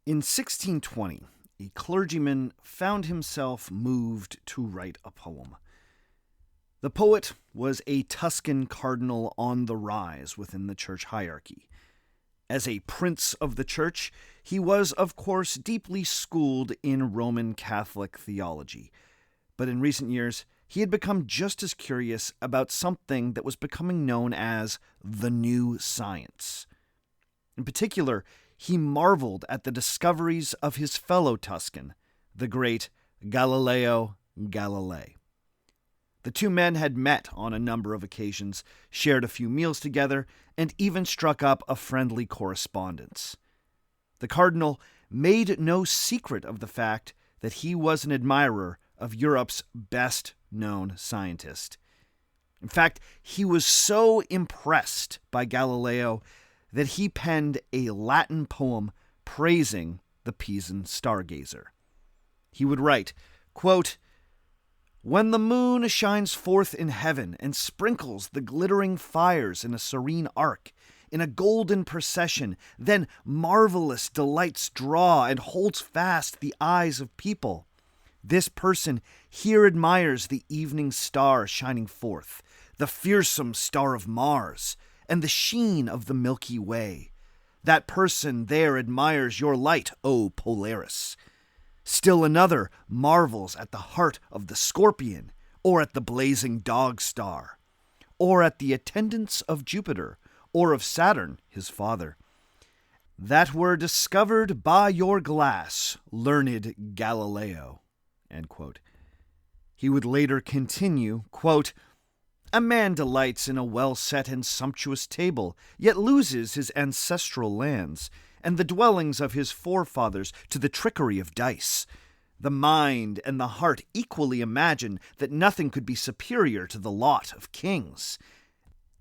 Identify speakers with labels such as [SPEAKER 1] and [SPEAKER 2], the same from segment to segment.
[SPEAKER 1] In 1620, a clergyman found himself moved to write a poem. The poet was a Tuscan cardinal on the rise within the church hierarchy. As a prince of the church, he was, of course, deeply schooled in Roman Catholic theology. But in recent years, he had become just as curious about something that was becoming known as the new science. In particular, he marveled at the discoveries of his fellow Tuscan, the great Galileo Galilei. The two men had met on a number of occasions, shared a few meals together, and even struck up a friendly correspondence. The cardinal made no secret of the fact that he was an admirer of Europe's best-known scientist. In fact, he was so impressed by Galileo that he penned a Latin poem praising the Pisan stargazer. He would write, quote, "When the moon shines forth in heaven and sprinkles the glittering fires in a serene arc, in a golden procession, then marvelous delights draw and holds fast the eyes of people. This person here admires the evening star shining forth, the fearsome star of Mars, and the sheen of the Milky Way. That person there admires your light, O Polaris. Still another marvels at the heart of the Scorpion, or at the blazing Dog Star, or at the attendants of Jupiter, or of Saturn, his father, that were discovered by your glass, learned Galileo." End quote. He would later continue, quote, "A man delights in a well-set and sumptuous table, yet loses his ancestral lands, and the dwellings of his forefathers to the trickery of dice. The mind and the heart equally imagine that nothing could be superior to the lot of kings.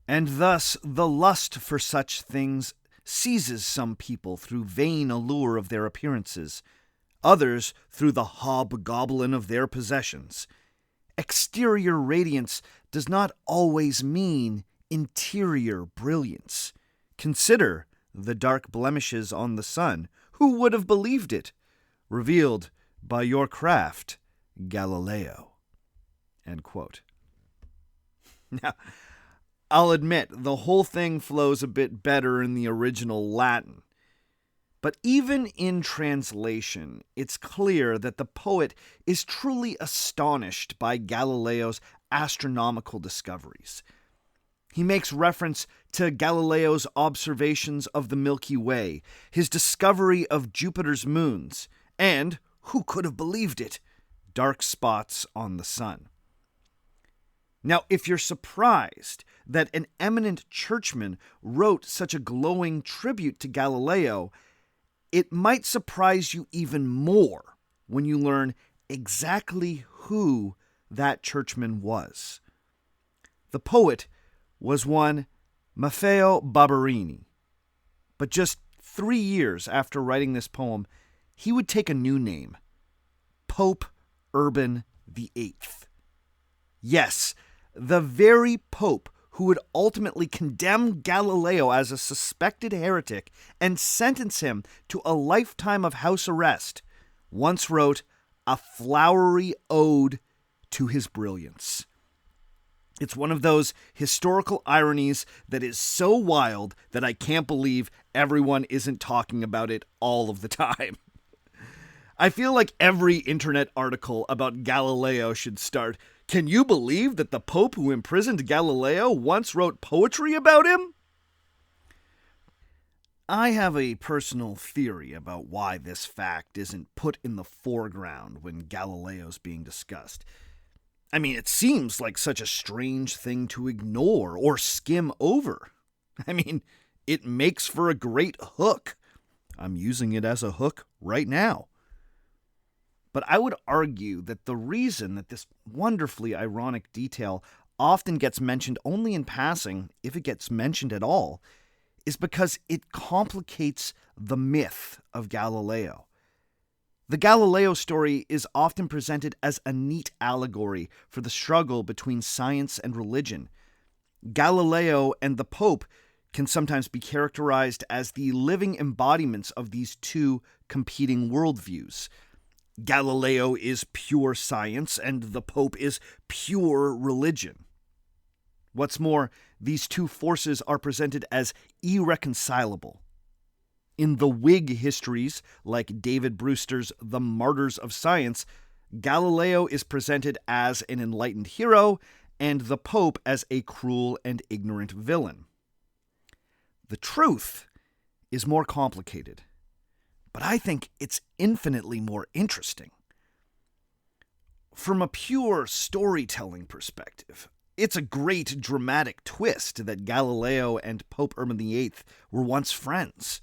[SPEAKER 1] And thus the lust for such things seizes some people through vain allure of their appearances, others through the hobgoblin of their possessions. Exterior radiance does not always mean interior brilliance. Consider the dark blemishes on the sun. Who would have believed it? Revealed by your craft, Galileo." End quote. Now, I'll admit, the whole thing flows a bit better in the original Latin. But even in translation, it's clear that the poet is truly astonished by Galileo's astronomical discoveries. He makes reference to Galileo's observations of the Milky Way, his discovery of Jupiter's moons, and, who could have believed it, dark spots on the sun. Now, if you're surprised that an eminent churchman wrote such a glowing tribute to Galileo, it might surprise you even more when you learn exactly who that churchman was. The poet was one Maffeo Barberini. But just 3 years after writing this poem, he would take a new name, Pope Urban VIII. Yes, the very pope who would ultimately condemn Galileo as a suspected heretic and sentence him to a lifetime of house arrest, once wrote a flowery ode to his brilliance. It's one of those historical ironies that is so wild that I can't believe everyone isn't talking about it all of the time. I feel like every internet article about Galileo should start, "Can you believe that the Pope who imprisoned Galileo once wrote poetry about him?" I have a personal theory about why this fact isn't put in the foreground when Galileo's being discussed. I mean, it seems like such a strange thing to ignore or skim over. I mean, it makes for a great hook. I'm using it as a hook right now. But I would argue that the reason that this wonderfully ironic detail often gets mentioned only in passing, if it gets mentioned at all, is because it complicates the myth of Galileo. The Galileo story is often presented as a neat allegory for the struggle between science and religion. Galileo and the Pope can sometimes be characterized as the living embodiments of these two competing worldviews. Galileo is pure science, and the Pope is pure religion. What's more, these two forces are presented as irreconcilable. In the Whig histories, like David Brewster's The Martyrs of Science, Galileo is presented as an enlightened hero, and the Pope as a cruel and ignorant villain. The truth is more complicated, but I think it's infinitely more interesting. From a pure storytelling perspective, it's a great dramatic twist that Galileo and Pope Urban VIII were once friends.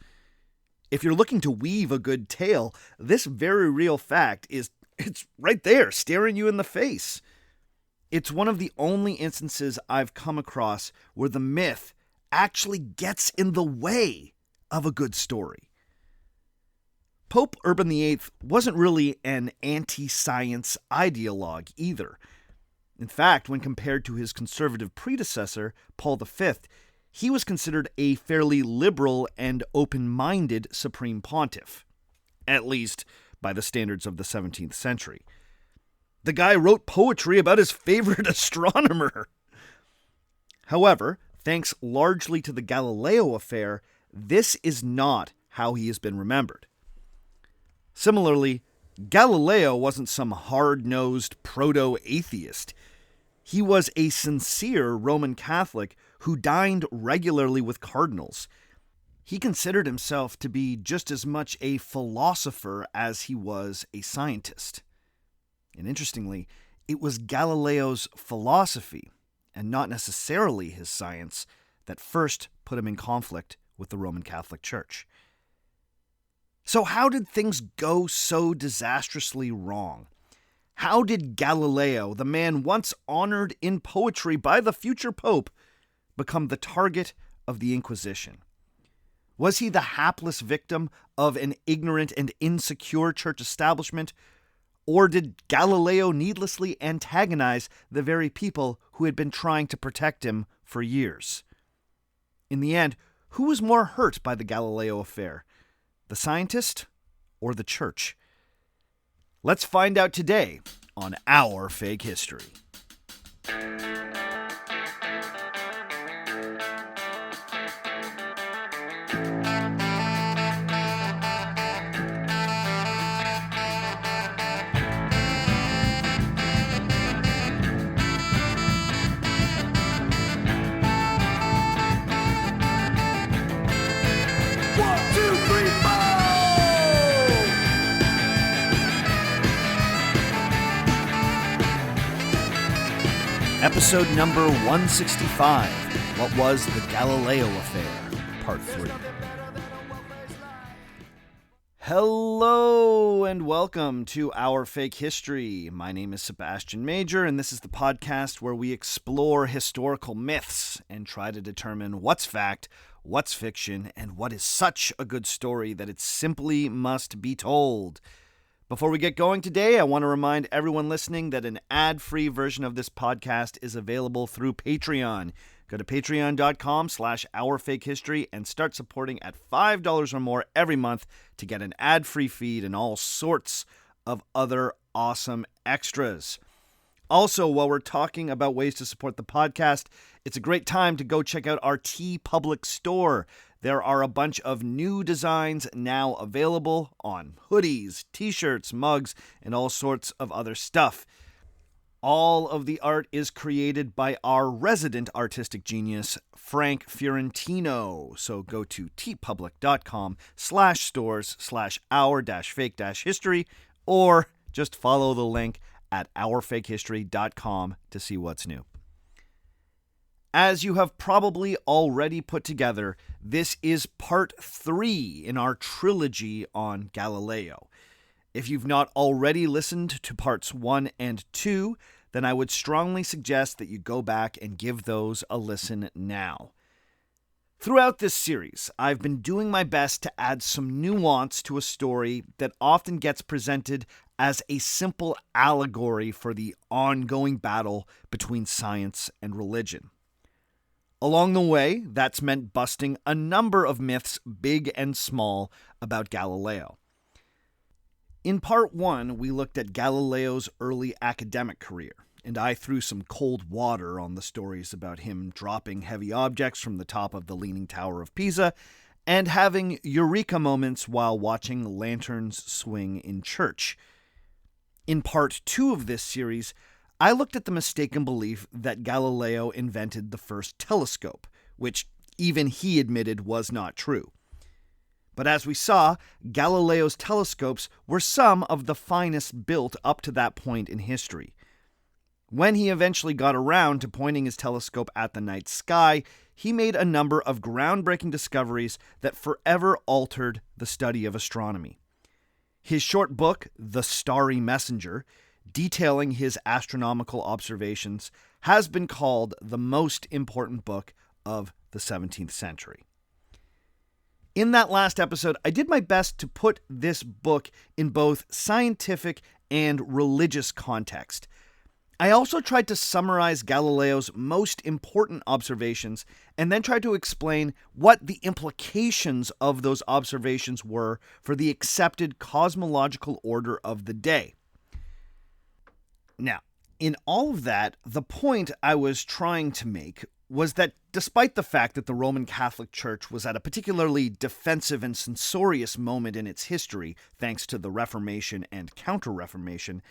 [SPEAKER 1] If you're looking to weave a good tale, this very real fact it's right there, staring you in the face. It's one of the only instances I've come across where the myth actually gets in the way of a good story. Pope Urban VIII wasn't really an anti-science ideologue either. In fact, when compared to his conservative predecessor, Paul V, he was considered a fairly liberal and open-minded supreme pontiff, at least by the standards of the 17th century. The guy wrote poetry about his favorite astronomer. However, thanks largely to the Galileo Affair, this is not how he has been remembered. Similarly, Galileo wasn't some hard-nosed proto-atheist. He was a sincere Roman Catholic who dined regularly with cardinals. He considered himself to be just as much a philosopher as he was a scientist. And interestingly, it was Galileo's philosophy, and not necessarily his science, that first put him in conflict with the Roman Catholic Church. So how did things go so disastrously wrong? How did Galileo, the man once honored in poetry by the future pope, become the target of the Inquisition? Was he the hapless victim of an ignorant and insecure church establishment? Or did Galileo needlessly antagonize the very people who had been trying to protect him for years? In the end, who was more hurt by the Galileo Affair? The scientist or the church? Let's find out today on Our Fake History. Episode number 165, What Was the Galileo Affair? Part 3. Hello and welcome to Our Fake History. My name is Sebastian Major, and this is the podcast where we explore historical myths and try to determine what's fact, what's fiction, and what is such a good story that it simply must be told. Before we get going today, I want to remind everyone listening that an ad-free version of this podcast is available through Patreon. Go to patreon.com/OurFakeHistory and start supporting at $5 or more every month to get an ad-free feed and all sorts of other awesome extras. Also, while we're talking about ways to support the podcast, it's a great time to go check out our TeePublic store. There are a bunch of new designs now available on hoodies, t-shirts, mugs, and all sorts of other stuff. All of the art is created by our resident artistic genius, Frank Fiorentino. So go to teepublic.com/stores/our-fake-history or just follow the link at ourfakehistory.com to see what's new. As you have probably already put together, this is part 3 in our trilogy on Galileo. If you've not already listened to parts 1 and 2, then I would strongly suggest that you go back and give those a listen now. Throughout this series, I've been doing my best to add some nuance to a story that often gets presented as a simple allegory for the ongoing battle between science and religion. Along the way, that's meant busting a number of myths, big and small, about Galileo. In part 1, we looked at Galileo's early academic career, and I threw some cold water on the stories about him dropping heavy objects from the top of the Leaning Tower of Pisa and having eureka moments while watching lanterns swing in church. In part 2 of this series, I looked at the mistaken belief that Galileo invented the first telescope, which even he admitted was not true. But as we saw, Galileo's telescopes were some of the finest built up to that point in history. When he eventually got around to pointing his telescope at the night sky, he made a number of groundbreaking discoveries that forever altered the study of astronomy. His short book, The Starry Messenger, detailing his astronomical observations, has been called the most important book of the 17th century. In that last episode, I did my best to put this book in both scientific and religious context. I also tried to summarize Galileo's most important observations and then tried to explain what the implications of those observations were for the accepted cosmological order of the day. Now, in all of that, the point I was trying to make was that despite the fact that the Roman Catholic Church was at a particularly defensive and censorious moment in its history, thanks to the Reformation and Counter-Reformation,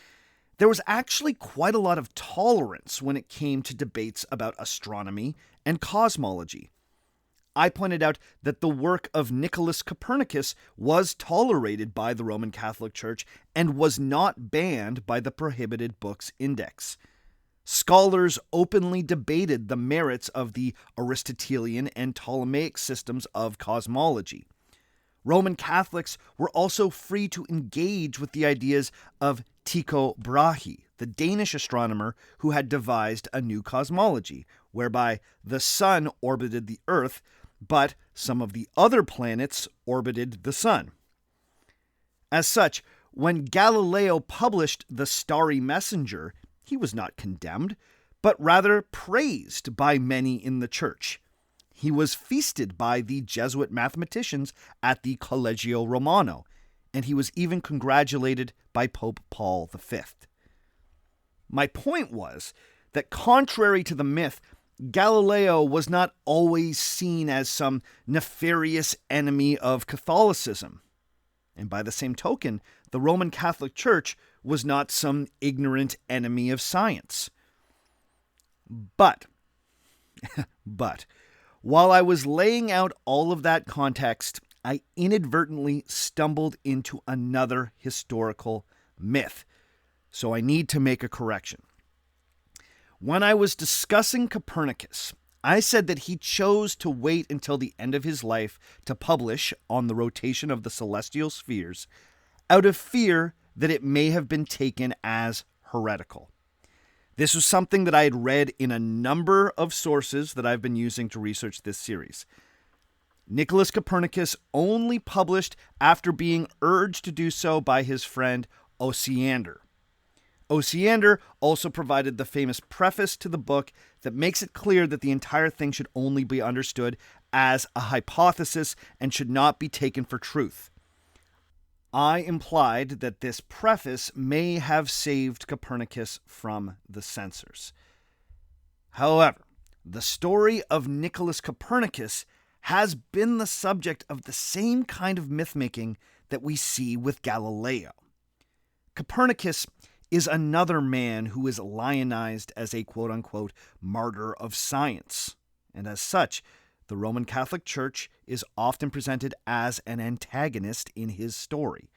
[SPEAKER 1] there was actually quite a lot of tolerance when it came to debates about astronomy and cosmology. I pointed out that the work of Nicholas Copernicus was tolerated by the Roman Catholic Church and was not banned by the Prohibited Books Index. Scholars openly debated the merits of the Aristotelian and Ptolemaic systems of cosmology. Roman Catholics were also free to engage with the ideas of Tycho Brahe, the Danish astronomer who had devised a new cosmology, whereby the sun orbited the Earth, but some of the other planets orbited the sun. As such, when Galileo published The Starry Messenger, he was not condemned, but rather praised by many in the church. He was feasted by the Jesuit mathematicians at the Collegio Romano, and he was even congratulated by Pope Paul V. My point was that contrary to the myth, Galileo was not always seen as some nefarious enemy of Catholicism. And by the same token, the Roman Catholic Church was not some ignorant enemy of science. But, while I was laying out all of that context, I inadvertently stumbled into another historical myth. So I need to make a correction. When I was discussing Copernicus, I said that he chose to wait until the end of his life to publish on the rotation of the celestial spheres out of fear that it may have been taken as heretical. This was something that I had read in a number of sources that I've been using to research this series. Nicholas Copernicus only published after being urged to do so by his friend Osiander. Osiander also provided the famous preface to the book that makes it clear that the entire thing should only be understood as a hypothesis and should not be taken for truth. I implied that this preface may have saved Copernicus from the censors. However, the story of Nicholas Copernicus has been the subject of the same kind of myth-making that we see with Galileo. Copernicus is another man who is lionized as a quote-unquote martyr of science, and as such, the Roman Catholic Church is often presented as an antagonist in his story.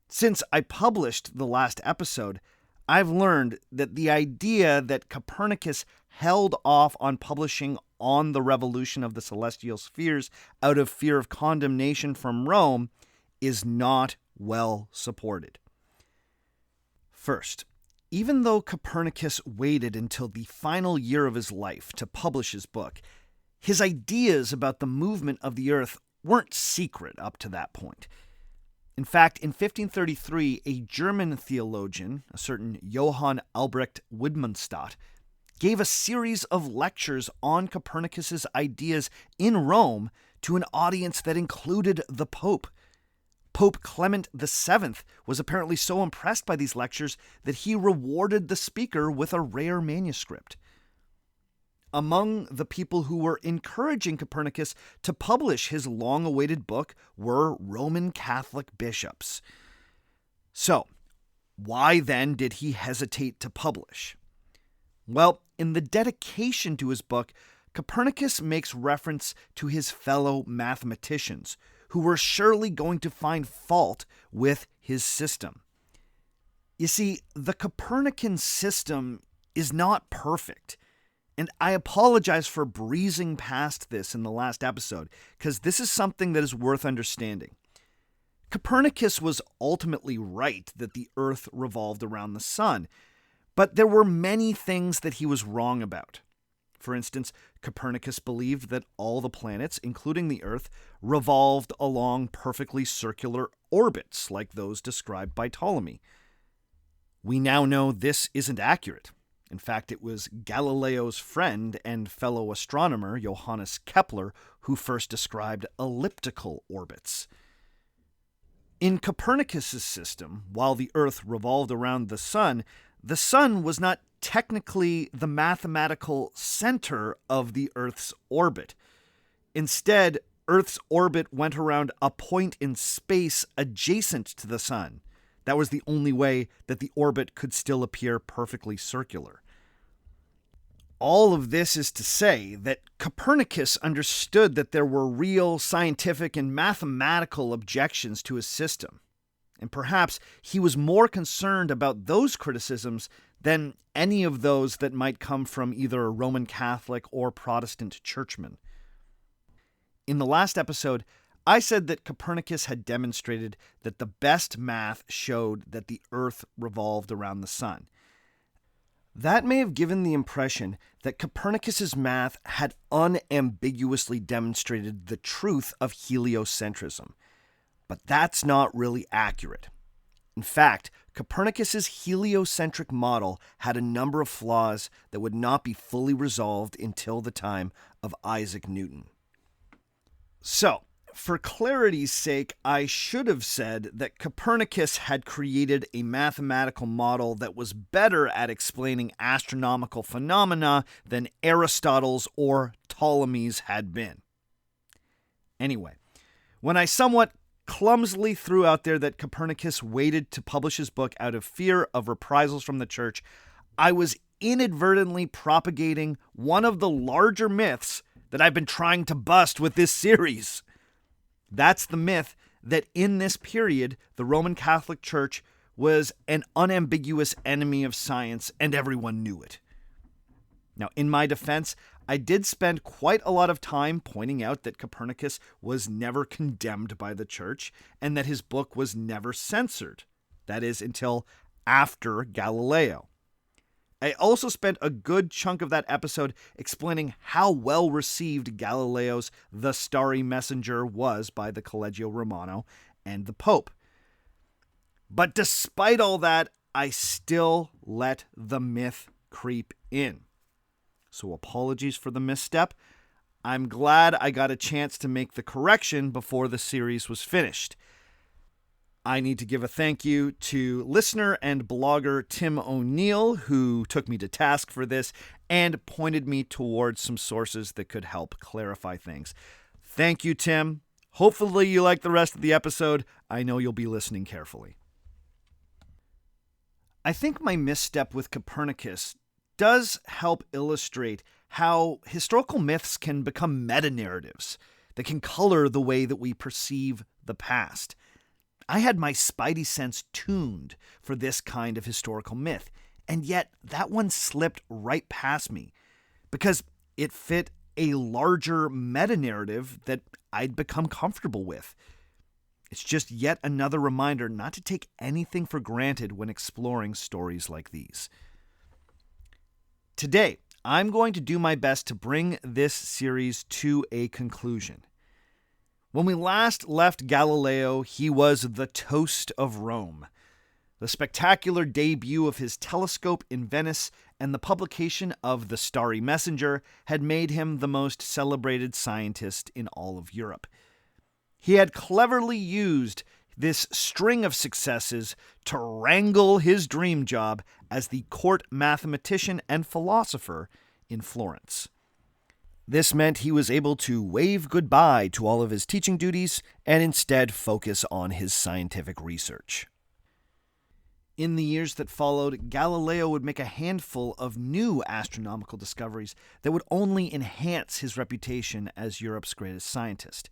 [SPEAKER 1] Since I published the last episode, I've learned that the idea that Copernicus held off on publishing on the revolution of the celestial spheres out of fear of condemnation from Rome is not well supported. First, even though Copernicus waited until the final year of his life to publish his book, his ideas about the movement of the Earth weren't secret up to that point. In fact, in 1533, a German theologian, a certain Johann Albrecht Widmanstadt, gave a series of lectures on Copernicus's ideas in Rome to an audience that included the Pope. Pope Clement VII was apparently so impressed by these lectures that he rewarded the speaker with a rare manuscript. Among the people who were encouraging Copernicus to publish his long-awaited book were Roman Catholic bishops. So, why then did he hesitate to publish? Well, in the dedication to his book, Copernicus makes reference to his fellow mathematicians, who were surely going to find fault with his system. You see, the Copernican system is not perfect. And I apologize for breezing past this in the last episode, because this is something that is worth understanding. Copernicus was ultimately right that the Earth revolved around the sun, but there were many things that he was wrong about. For instance, Copernicus believed that all the planets, including the Earth, revolved along perfectly circular orbits like those described by Ptolemy. We now know this isn't accurate. In fact, it was Galileo's friend and fellow astronomer, Johannes Kepler, who first described elliptical orbits. In Copernicus's system, while the Earth revolved around the sun was not technically the mathematical center of the Earth's orbit. Instead, Earth's orbit went around a point in space adjacent to the sun. That was the only way that the orbit could still appear perfectly circular. All of this is to say that Copernicus understood that there were real scientific and mathematical objections to his system. And perhaps he was more concerned about those criticisms than any of those that might come from either a Roman Catholic or Protestant churchman. In the last episode, I said that Copernicus had demonstrated that the best math showed that the Earth revolved around the sun. That may have given the impression that Copernicus's math had unambiguously demonstrated the truth of heliocentrism. But that's not really accurate. In fact, Copernicus's heliocentric model had a number of flaws that would not be fully resolved until the time of Isaac Newton. So, for clarity's sake, I should have said that Copernicus had created a mathematical model that was better at explaining astronomical phenomena than Aristotle's or Ptolemy's had been. Anyway, when I somewhat clumsily threw out there that Copernicus waited to publish his book out of fear of reprisals from the church, I was inadvertently propagating one of the larger myths that I've been trying to bust with this series. That's the myth that in this period, the Roman Catholic Church was an unambiguous enemy of science, and everyone knew it. Now, in my defense, I did spend quite a lot of time pointing out that Copernicus was never condemned by the church, and that his book was never censored. That is, until after Galileo. I also spent a good chunk of that episode explaining how well received Galileo's The Starry Messenger was by the Collegio Romano and the Pope. But despite all that, I still let the myth creep in. So apologies for the misstep. I'm glad I got a chance to make the correction before the series was finished. I need to give a thank you to listener and blogger Tim O'Neill, who took me to task for this and pointed me towards some sources that could help clarify things. Thank you, Tim. Hopefully you like the rest of the episode. I know you'll be listening carefully. I think my misstep with Copernicus does help illustrate how historical myths can become meta-narratives that can color the way that we perceive the past. I had my spidey sense tuned for this kind of historical myth, and yet that one slipped right past me because it fit a larger meta-narrative that I'd become comfortable with. It's just yet another reminder not to take anything for granted when exploring stories like these. Today, I'm going to do my best to bring this series to a conclusion. When we last left Galileo, he was the toast of Rome. The spectacular debut of his telescope in Venice and the publication of The Starry Messenger had made him the most celebrated scientist in all of Europe. He had cleverly used this string of successes to wrangle his dream job as the court mathematician and philosopher in Florence. This meant he was able to wave goodbye to all of his teaching duties and instead focus on his scientific research. In the years that followed, Galileo would make a handful of new astronomical discoveries that would only enhance his reputation as Europe's greatest scientist.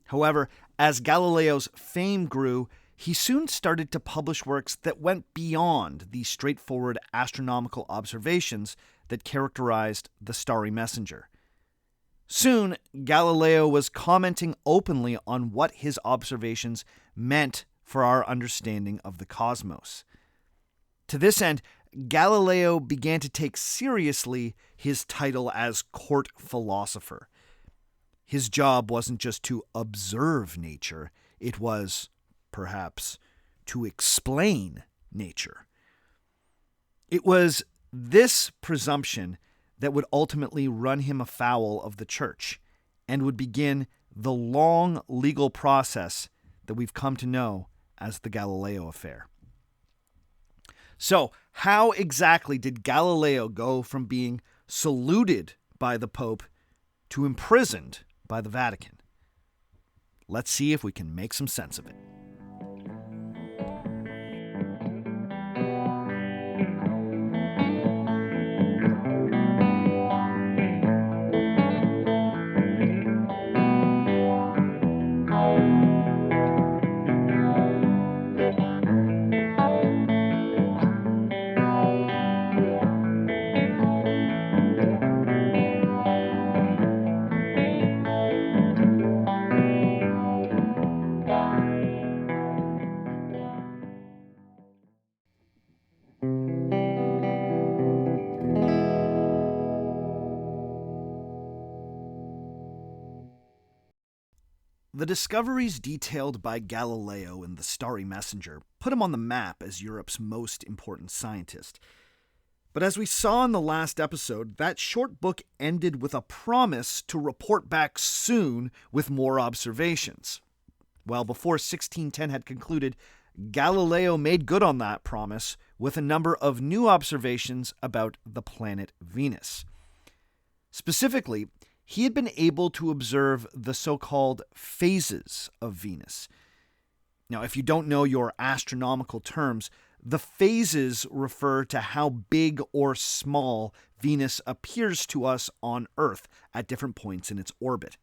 [SPEAKER 1] However, as Galileo's fame grew, he soon started to publish works that went beyond the straightforward astronomical observations that characterized the starry messenger. Soon, Galileo was commenting openly on what his observations meant for our understanding of the cosmos. To this end, Galileo began to take seriously his title as court philosopher. His job wasn't just to observe nature, it was, perhaps, to explain nature. It was this presumption that would ultimately run him afoul of the church and would begin the long legal process that we've come to know as the Galileo Affair. So, how exactly did Galileo go from being saluted by the Pope to imprisoned by the Vatican? Let's see if we can make some sense of it. The discoveries detailed by Galileo in The Starry Messenger put him on the map as Europe's most important scientist. But as we saw in the last episode, that short book ended with a promise to report back soon with more observations. Well, before 1610 had concluded, Galileo made good on that promise with a number of new observations about the planet Venus. Specifically, he had been able to observe the so-called phases of Venus. Now, if you don't know your astronomical terms, the phases refer to how big or small Venus appears to us on Earth at different points in its orbit.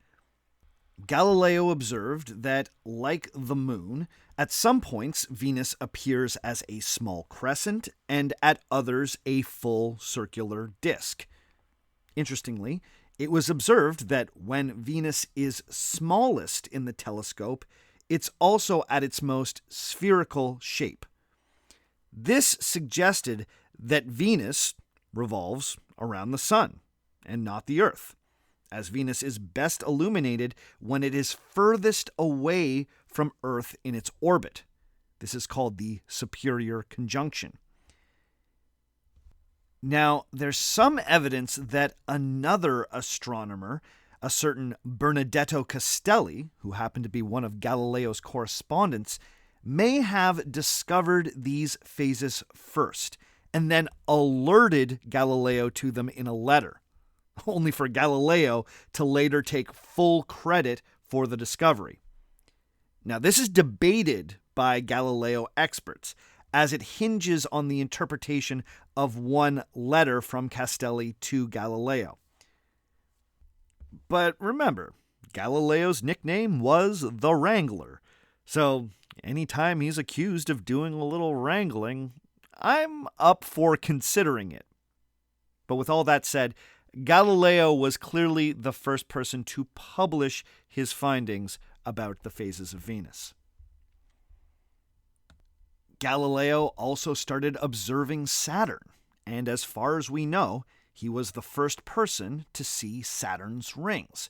[SPEAKER 1] Galileo observed that, like the moon, at some points Venus appears as a small crescent and at others a full circular disk. Interestingly, it was observed that when Venus is smallest in the telescope, it's also at its most spherical shape. This suggested that Venus revolves around the Sun and not the Earth, as Venus is best illuminated when it is furthest away from Earth in its orbit. This is called the superior conjunction. Now, there's some evidence that another astronomer, a certain Bernardetto Castelli, who happened to be one of Galileo's correspondents, may have discovered these phases first, and then alerted Galileo to them in a letter, only for Galileo to later take full credit for the discovery. Now, this is debated by Galileo experts, as it hinges on the interpretation of one letter from Castelli to Galileo. But remember, Galileo's nickname was the Wrangler, so anytime he's accused of doing a little wrangling, I'm up for considering it. But with all that said, Galileo was clearly the first person to publish his findings about the phases of Venus. Galileo also started observing Saturn, and as far as we know, he was the first person to see Saturn's rings.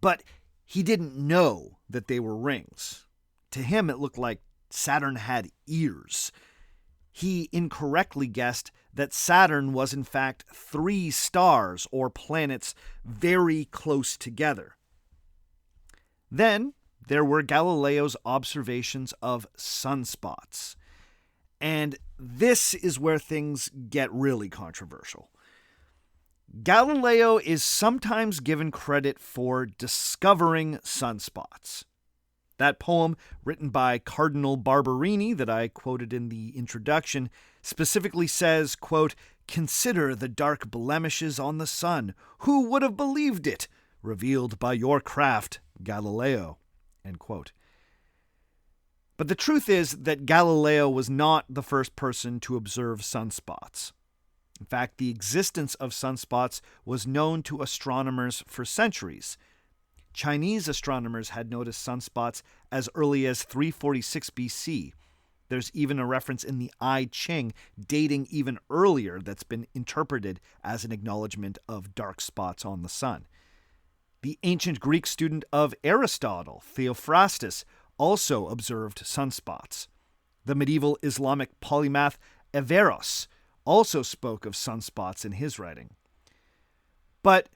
[SPEAKER 1] But he didn't know that they were rings. To him, it looked like Saturn had ears. He incorrectly guessed that Saturn was in fact 3 stars or planets very close together. Then there were Galileo's observations of sunspots. And this is where things get really controversial. Galileo is sometimes given credit for discovering sunspots. That poem, written by Cardinal Barberini that I quoted in the introduction, specifically says, quote, "Consider the dark blemishes on the sun. Who would have believed it? Revealed by your craft, Galileo." End quote. But the truth is that Galileo was not the first person to observe sunspots. In fact, the existence of sunspots was known to astronomers for centuries. Chinese astronomers had noticed sunspots as early as 346 BC. There's even a reference in the I Ching dating even earlier that's been interpreted as an acknowledgement of dark spots on the sun. The ancient Greek student of Aristotle, Theophrastus, also observed sunspots. The medieval Islamic polymath Averroes also spoke of sunspots in his writing. But,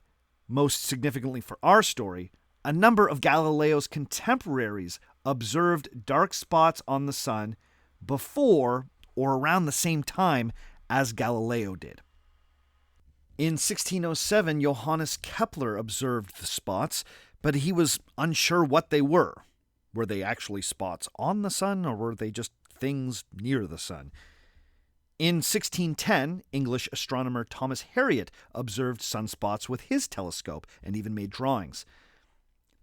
[SPEAKER 1] most significantly for our story, a number of Galileo's contemporaries observed dark spots on the sun before or around the same time as Galileo did. In 1607, Johannes Kepler observed the spots, but he was unsure what they were. Were they actually spots on the sun, or were they just things near the sun? In 1610, English astronomer Thomas Harriot observed sunspots with his telescope and even made drawings.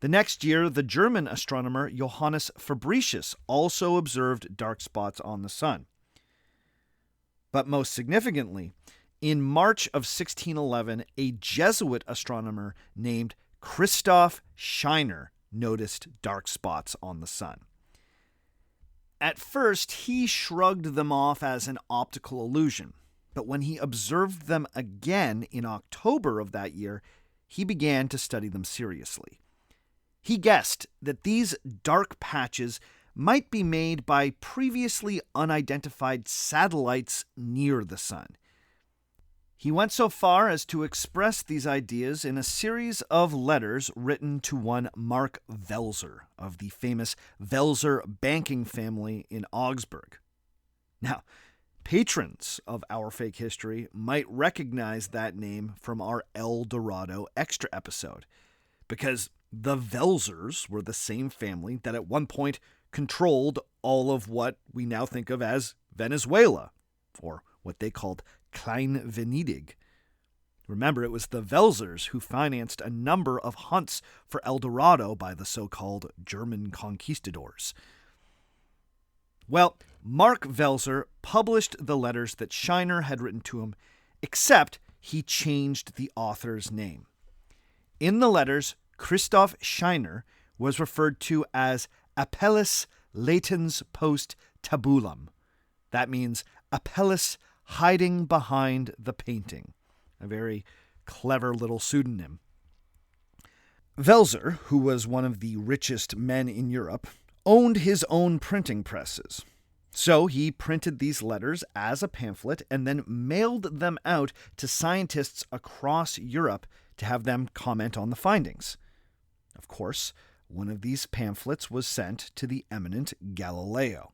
[SPEAKER 1] The next year, the German astronomer Johannes Fabricius also observed dark spots on the sun. But most significantly, in March of 1611, a Jesuit astronomer named Christoph Scheiner noticed dark spots on the sun. At first, he shrugged them off as an optical illusion, but when he observed them again in October of that year, he began to study them seriously. He guessed that these dark patches might be made by previously unidentified satellites near the sun. He went so far as to express these ideas in a series of letters written to one Mark Welser of the famous Welser banking family in Augsburg. Now, patrons of Our Fake History might recognize that name from our El Dorado extra episode, because the Welsers were the same family that at one point controlled all of what we now think of as Venezuela, or what they called Klein Venedig. Remember, it was the Welsers who financed a number of hunts for El Dorado by the so-called German conquistadors. Well, Mark Welser published the letters that Scheiner had written to him, except he changed the author's name. In the letters, Christoph Scheiner was referred to as Apelles latens post tabulum. That means Apelles hiding behind the painting. A very clever little pseudonym. Welser, who was one of the richest men in Europe, owned his own printing presses. So he printed these letters as a pamphlet and then mailed them out to scientists across Europe to have them comment on the findings. Of course, one of these pamphlets was sent to the eminent Galileo.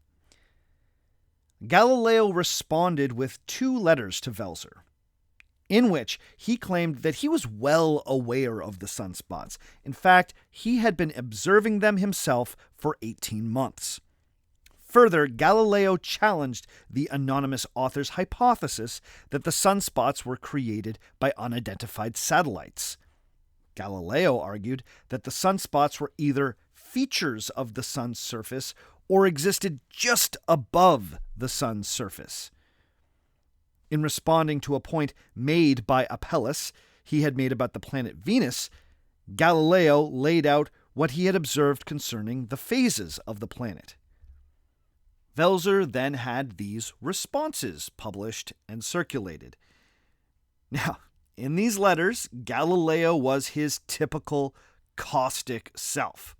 [SPEAKER 1] Galileo responded with 2 letters to Welser, in which he claimed that he was well aware of the sunspots. In fact, he had been observing them himself for 18 months. Further, Galileo challenged the anonymous author's hypothesis that the sunspots were created by unidentified satellites. Galileo argued that the sunspots were either features of the sun's surface or existed just above the sun's surface. In responding to a point made by Apelles he had made about the planet Venus, Galileo laid out what he had observed concerning the phases of the planet. Welser then had these responses published and circulated. Now, in these letters, Galileo was his typical caustic self.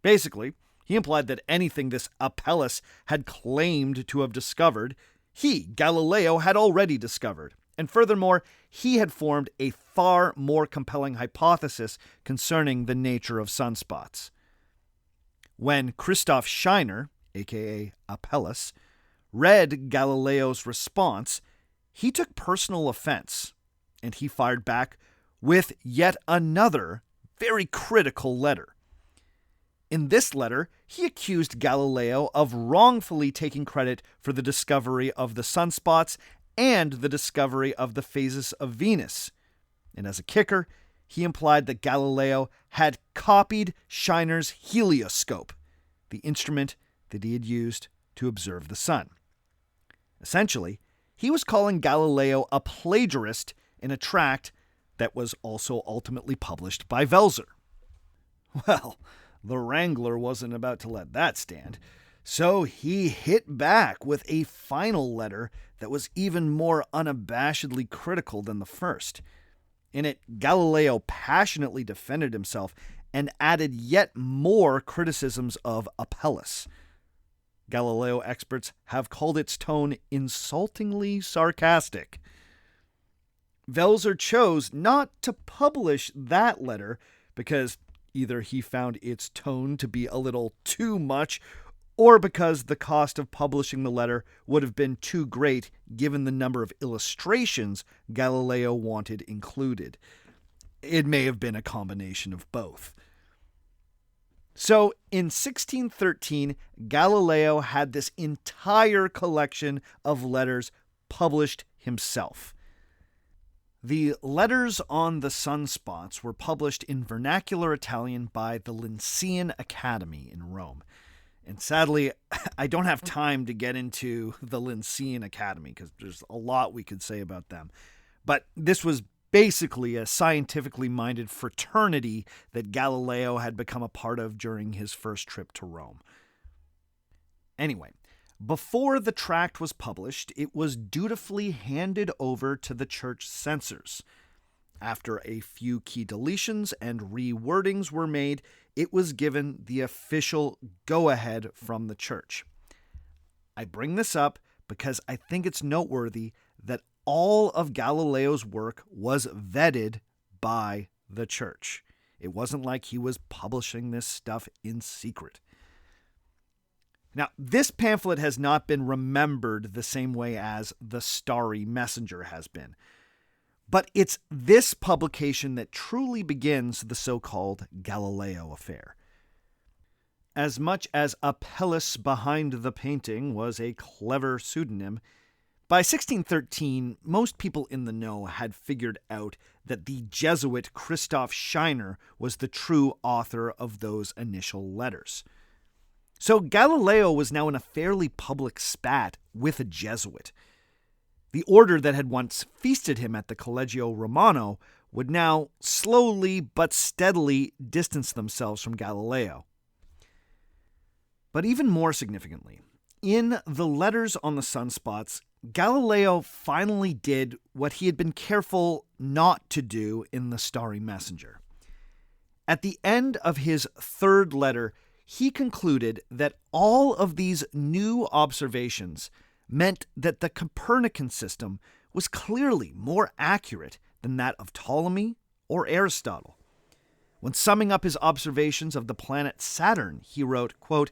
[SPEAKER 1] Basically, he implied that anything this Apelles had claimed to have discovered, he, Galileo, had already discovered. And furthermore, he had formed a far more compelling hypothesis concerning the nature of sunspots. When Christoph Scheiner, aka Apelles, read Galileo's response, he took personal offense, and he fired back with yet another very critical letter. In this letter, he accused Galileo of wrongfully taking credit for the discovery of the sunspots and the discovery of the phases of Venus. And as a kicker, he implied that Galileo had copied Scheiner's helioscope, the instrument that he had used to observe the sun. Essentially, he was calling Galileo a plagiarist in a tract that was also ultimately published by Welser. Well, the Wrangler wasn't about to let that stand, so he hit back with a final letter that was even more unabashedly critical than the first. In it, Galileo passionately defended himself and added yet more criticisms of Apelles. Galileo experts have called its tone insultingly sarcastic. Welser chose not to publish that letter because either he found its tone to be a little too much, or because the cost of publishing the letter would have been too great given the number of illustrations Galileo wanted included. It may have been a combination of both. So, in 1613, Galileo had this entire collection of letters published himself. The Letters on the Sunspots were published in vernacular Italian by the Lyncæan Academy in Rome. And sadly, I don't have time to get into the Lyncæan Academy because there's a lot we could say about them. But this was basically a scientifically minded fraternity that Galileo had become a part of during his first trip to Rome. Anyway, before the tract was published, it was dutifully handed over to the church censors. After a few key deletions and rewordings were made, it was given the official go-ahead from the church. I bring this up because I think it's noteworthy that all of Galileo's work was vetted by the church. It wasn't like he was publishing this stuff in secret. Now, this pamphlet has not been remembered the same way as the Starry Messenger has been. But it's this publication that truly begins the so-called Galileo Affair. As much as Apelles behind the painting was a clever pseudonym, by 1613, most people in the know had figured out that the Jesuit Christoph Scheiner was the true author of those initial letters. So Galileo was now in a fairly public spat with a Jesuit. The order that had once feasted him at the Collegio Romano would now slowly but steadily distance themselves from Galileo. But even more significantly, in the Letters on the Sunspots, Galileo finally did what he had been careful not to do in the Starry Messenger. At the end of his third letter, he concluded that all of these new observations meant that the Copernican system was clearly more accurate than that of Ptolemy or Aristotle. When summing up his observations of the planet Saturn, he wrote, quote,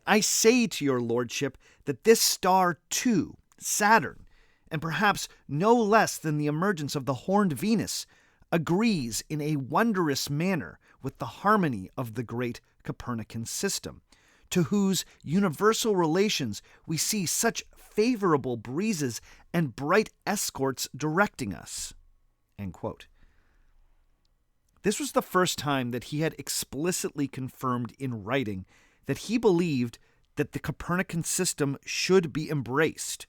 [SPEAKER 1] "I say to your lordship that this star too, Saturn, and perhaps no less than the emergence of the horned Venus, agrees in a wondrous manner with the harmony of the great Copernican system, to whose universal relations we see such favorable breezes and bright escorts directing us." End quote. This was the first time that he had explicitly confirmed in writing that he believed that the Copernican system should be embraced,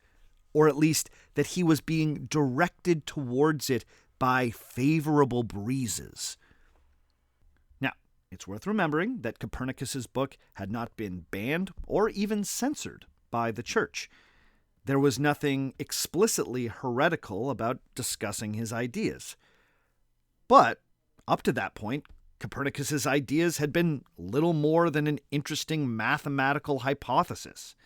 [SPEAKER 1] or at least that he was being directed towards it by favorable breezes. Now, it's worth remembering that Copernicus's book had not been banned or even censored by the church. There was nothing explicitly heretical about discussing his ideas. But up to that point, Copernicus's ideas had been little more than an interesting mathematical hypothesis.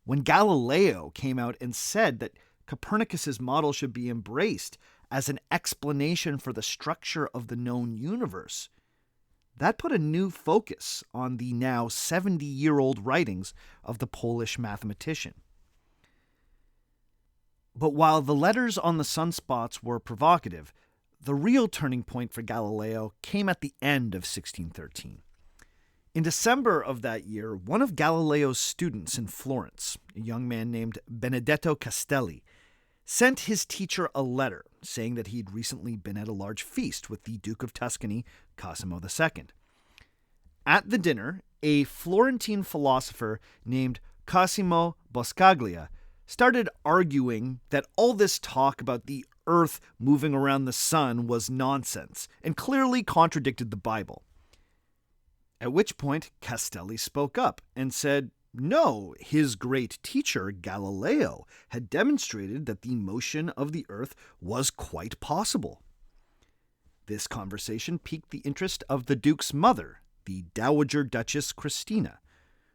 [SPEAKER 1] When Galileo came out and said that Copernicus's model should be embraced as an explanation for the structure of the known universe, that put a new focus on the now 70-year-old writings of the Polish mathematician. But while the letters on the sunspots were provocative, the real turning point for Galileo came at the end of 1613. In December of that year, one of Galileo's students in Florence, a young man named Benedetto Castelli, sent his teacher a letter saying that he'd recently been at a large feast with the Duke of Tuscany, Cosimo II. At the dinner, a Florentine philosopher named Cosimo Boscaglia started arguing that all this talk about the earth moving around the sun was nonsense and clearly contradicted the Bible. At which point, Castelli spoke up and said, no, his great teacher, Galileo, had demonstrated that the motion of the earth was quite possible. This conversation piqued the interest of the Duke's mother, the Dowager Duchess Christina,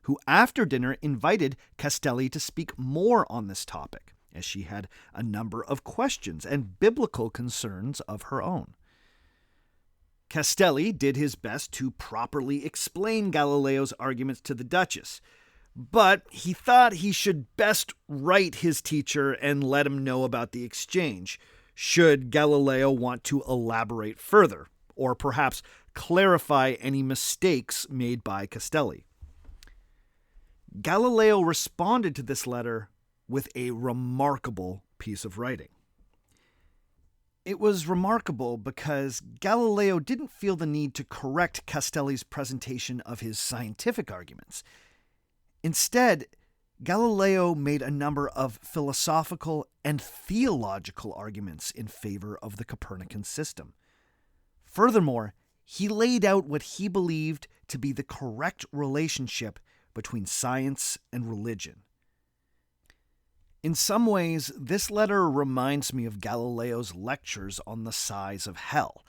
[SPEAKER 1] who after dinner invited Castelli to speak more on this topic, as she had a number of questions and biblical concerns of her own. Castelli did his best to properly explain Galileo's arguments to the Duchess, but he thought he should best write his teacher and let him know about the exchange, should Galileo want to elaborate further, or perhaps clarify any mistakes made by Castelli. Galileo responded to this letter with a remarkable piece of writing. It was remarkable because Galileo didn't feel the need to correct Castelli's presentation of his scientific arguments. Instead, Galileo made a number of philosophical and theological arguments in favor of the Copernican system. Furthermore, he laid out what he believed to be the correct relationship between science and religion. In some ways, this letter reminds me of Galileo's lectures on the size of hell,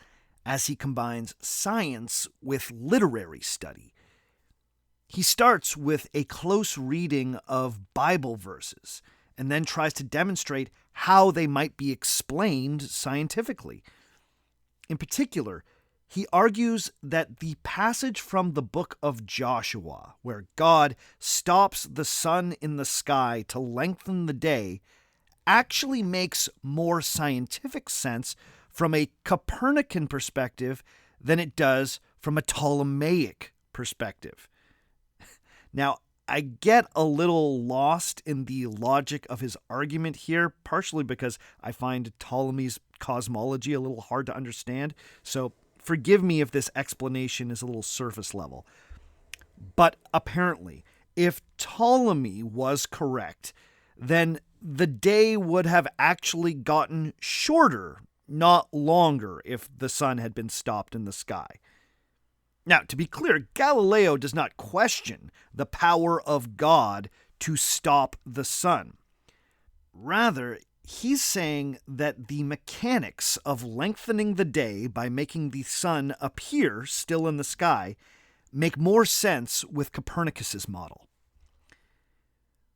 [SPEAKER 1] as he combines science with literary study. He starts with a close reading of Bible verses, and then tries to demonstrate how they might be explained scientifically. In particular, he argues that the passage from the book of Joshua, where God stops the sun in the sky to lengthen the day, actually makes more scientific sense from a Copernican perspective than it does from a Ptolemaic perspective. Now, I get a little lost in the logic of his argument here, partially because I find Ptolemy's cosmology a little hard to understand, so forgive me if this explanation is a little surface level. But apparently, if Ptolemy was correct, then the day would have actually gotten shorter, not longer, if the sun had been stopped in the sky. Now, to be clear, Galileo does not question the power of God to stop the sun. Rather, he's saying that the mechanics of lengthening the day by making the sun appear still in the sky make more sense with Copernicus's model.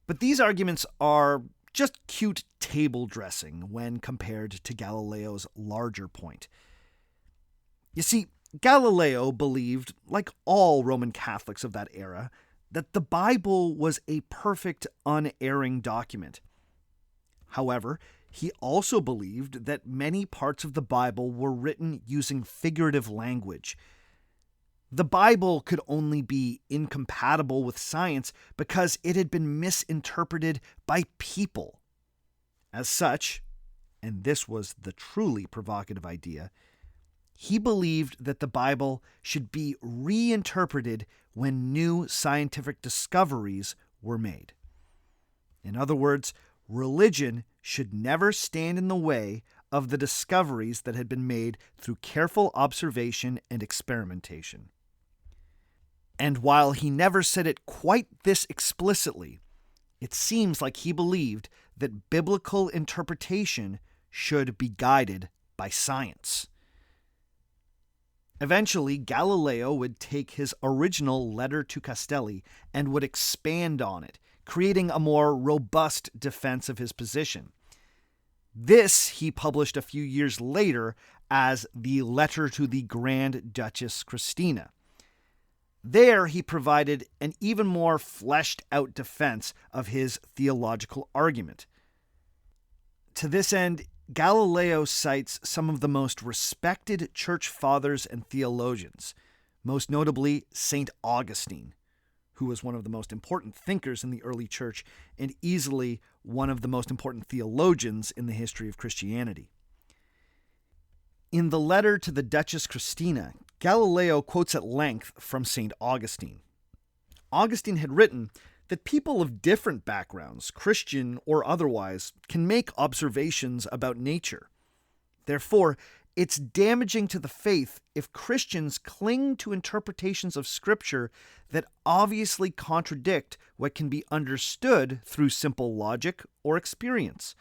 [SPEAKER 1] But these arguments are just cute table dressing when compared to Galileo's larger point. You see, Galileo believed, like all Roman Catholics of that era, that the Bible was a perfect, unerring document. However, he also believed that many parts of the Bible were written using figurative language. The Bible could only be incompatible with science because it had been misinterpreted by people. As such, and this was the truly provocative idea, he believed that the Bible should be reinterpreted when new scientific discoveries were made. In other words, religion should never stand in the way of the discoveries that had been made through careful observation and experimentation. And while he never said it quite this explicitly, it seems like he believed that biblical interpretation should be guided by science. Eventually, Galileo would take his original letter to Castelli and would expand on it, creating a more robust defense of his position. This he published a few years later as the Letter to the Grand Duchess Christina, There he provided an even more fleshed-out defense of his theological argument. To this end, Galileo cites some of the most respected church fathers and theologians, most notably St. Augustine, who was one of the most important thinkers in the early church and easily one of the most important theologians in the history of Christianity. In the letter to the Duchess Christina, Galileo quotes at length from St. Augustine. Augustine had written that people of different backgrounds, Christian or otherwise, can make observations about nature. Therefore, it's damaging to the faith if Christians cling to interpretations of Scripture that obviously contradict what can be understood through simple logic or experience.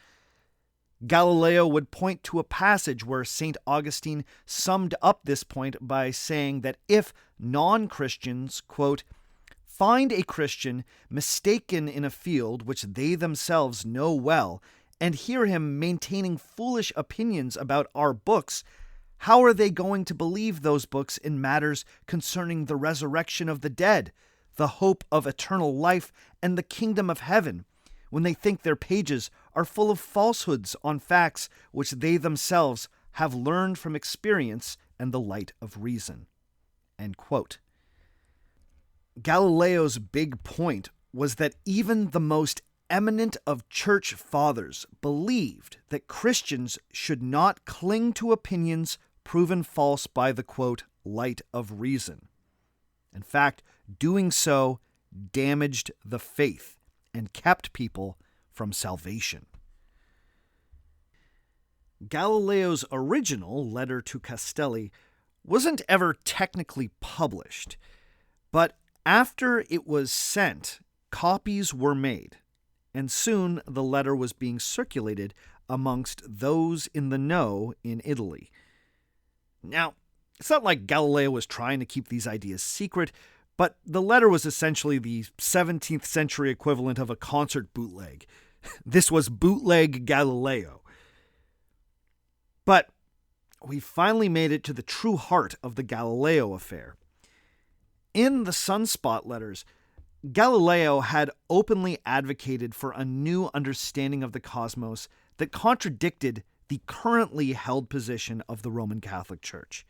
[SPEAKER 1] Galileo would point to a passage where St. Augustine summed up this point by saying that if non-Christians, quote, find a Christian mistaken in a field which they themselves know well, and hear him maintaining foolish opinions about our books, how are they going to believe those books in matters concerning the resurrection of the dead, the hope of eternal life, and the kingdom of heaven, when they think their pages are full of falsehoods on facts which they themselves have learned from experience and the light of reason? End quote. Galileo's big point was that even the most eminent of church fathers believed that Christians should not cling to opinions proven false by the, quote, light of reason. In fact, doing so damaged the faith and kept people from salvation. Galileo's original letter to Castelli wasn't ever technically published, but after it was sent, copies were made, and soon the letter was being circulated amongst those in the know in Italy. Now, it's not like Galileo was trying to keep these ideas secret, but the letter was essentially the 17th century equivalent of a concert bootleg. This was bootleg Galileo. But we finally made it to the true heart of the Galileo Affair. In the Sunspot letters, Galileo had openly advocated for a new understanding of the cosmos that contradicted the currently held position of the Roman Catholic Church.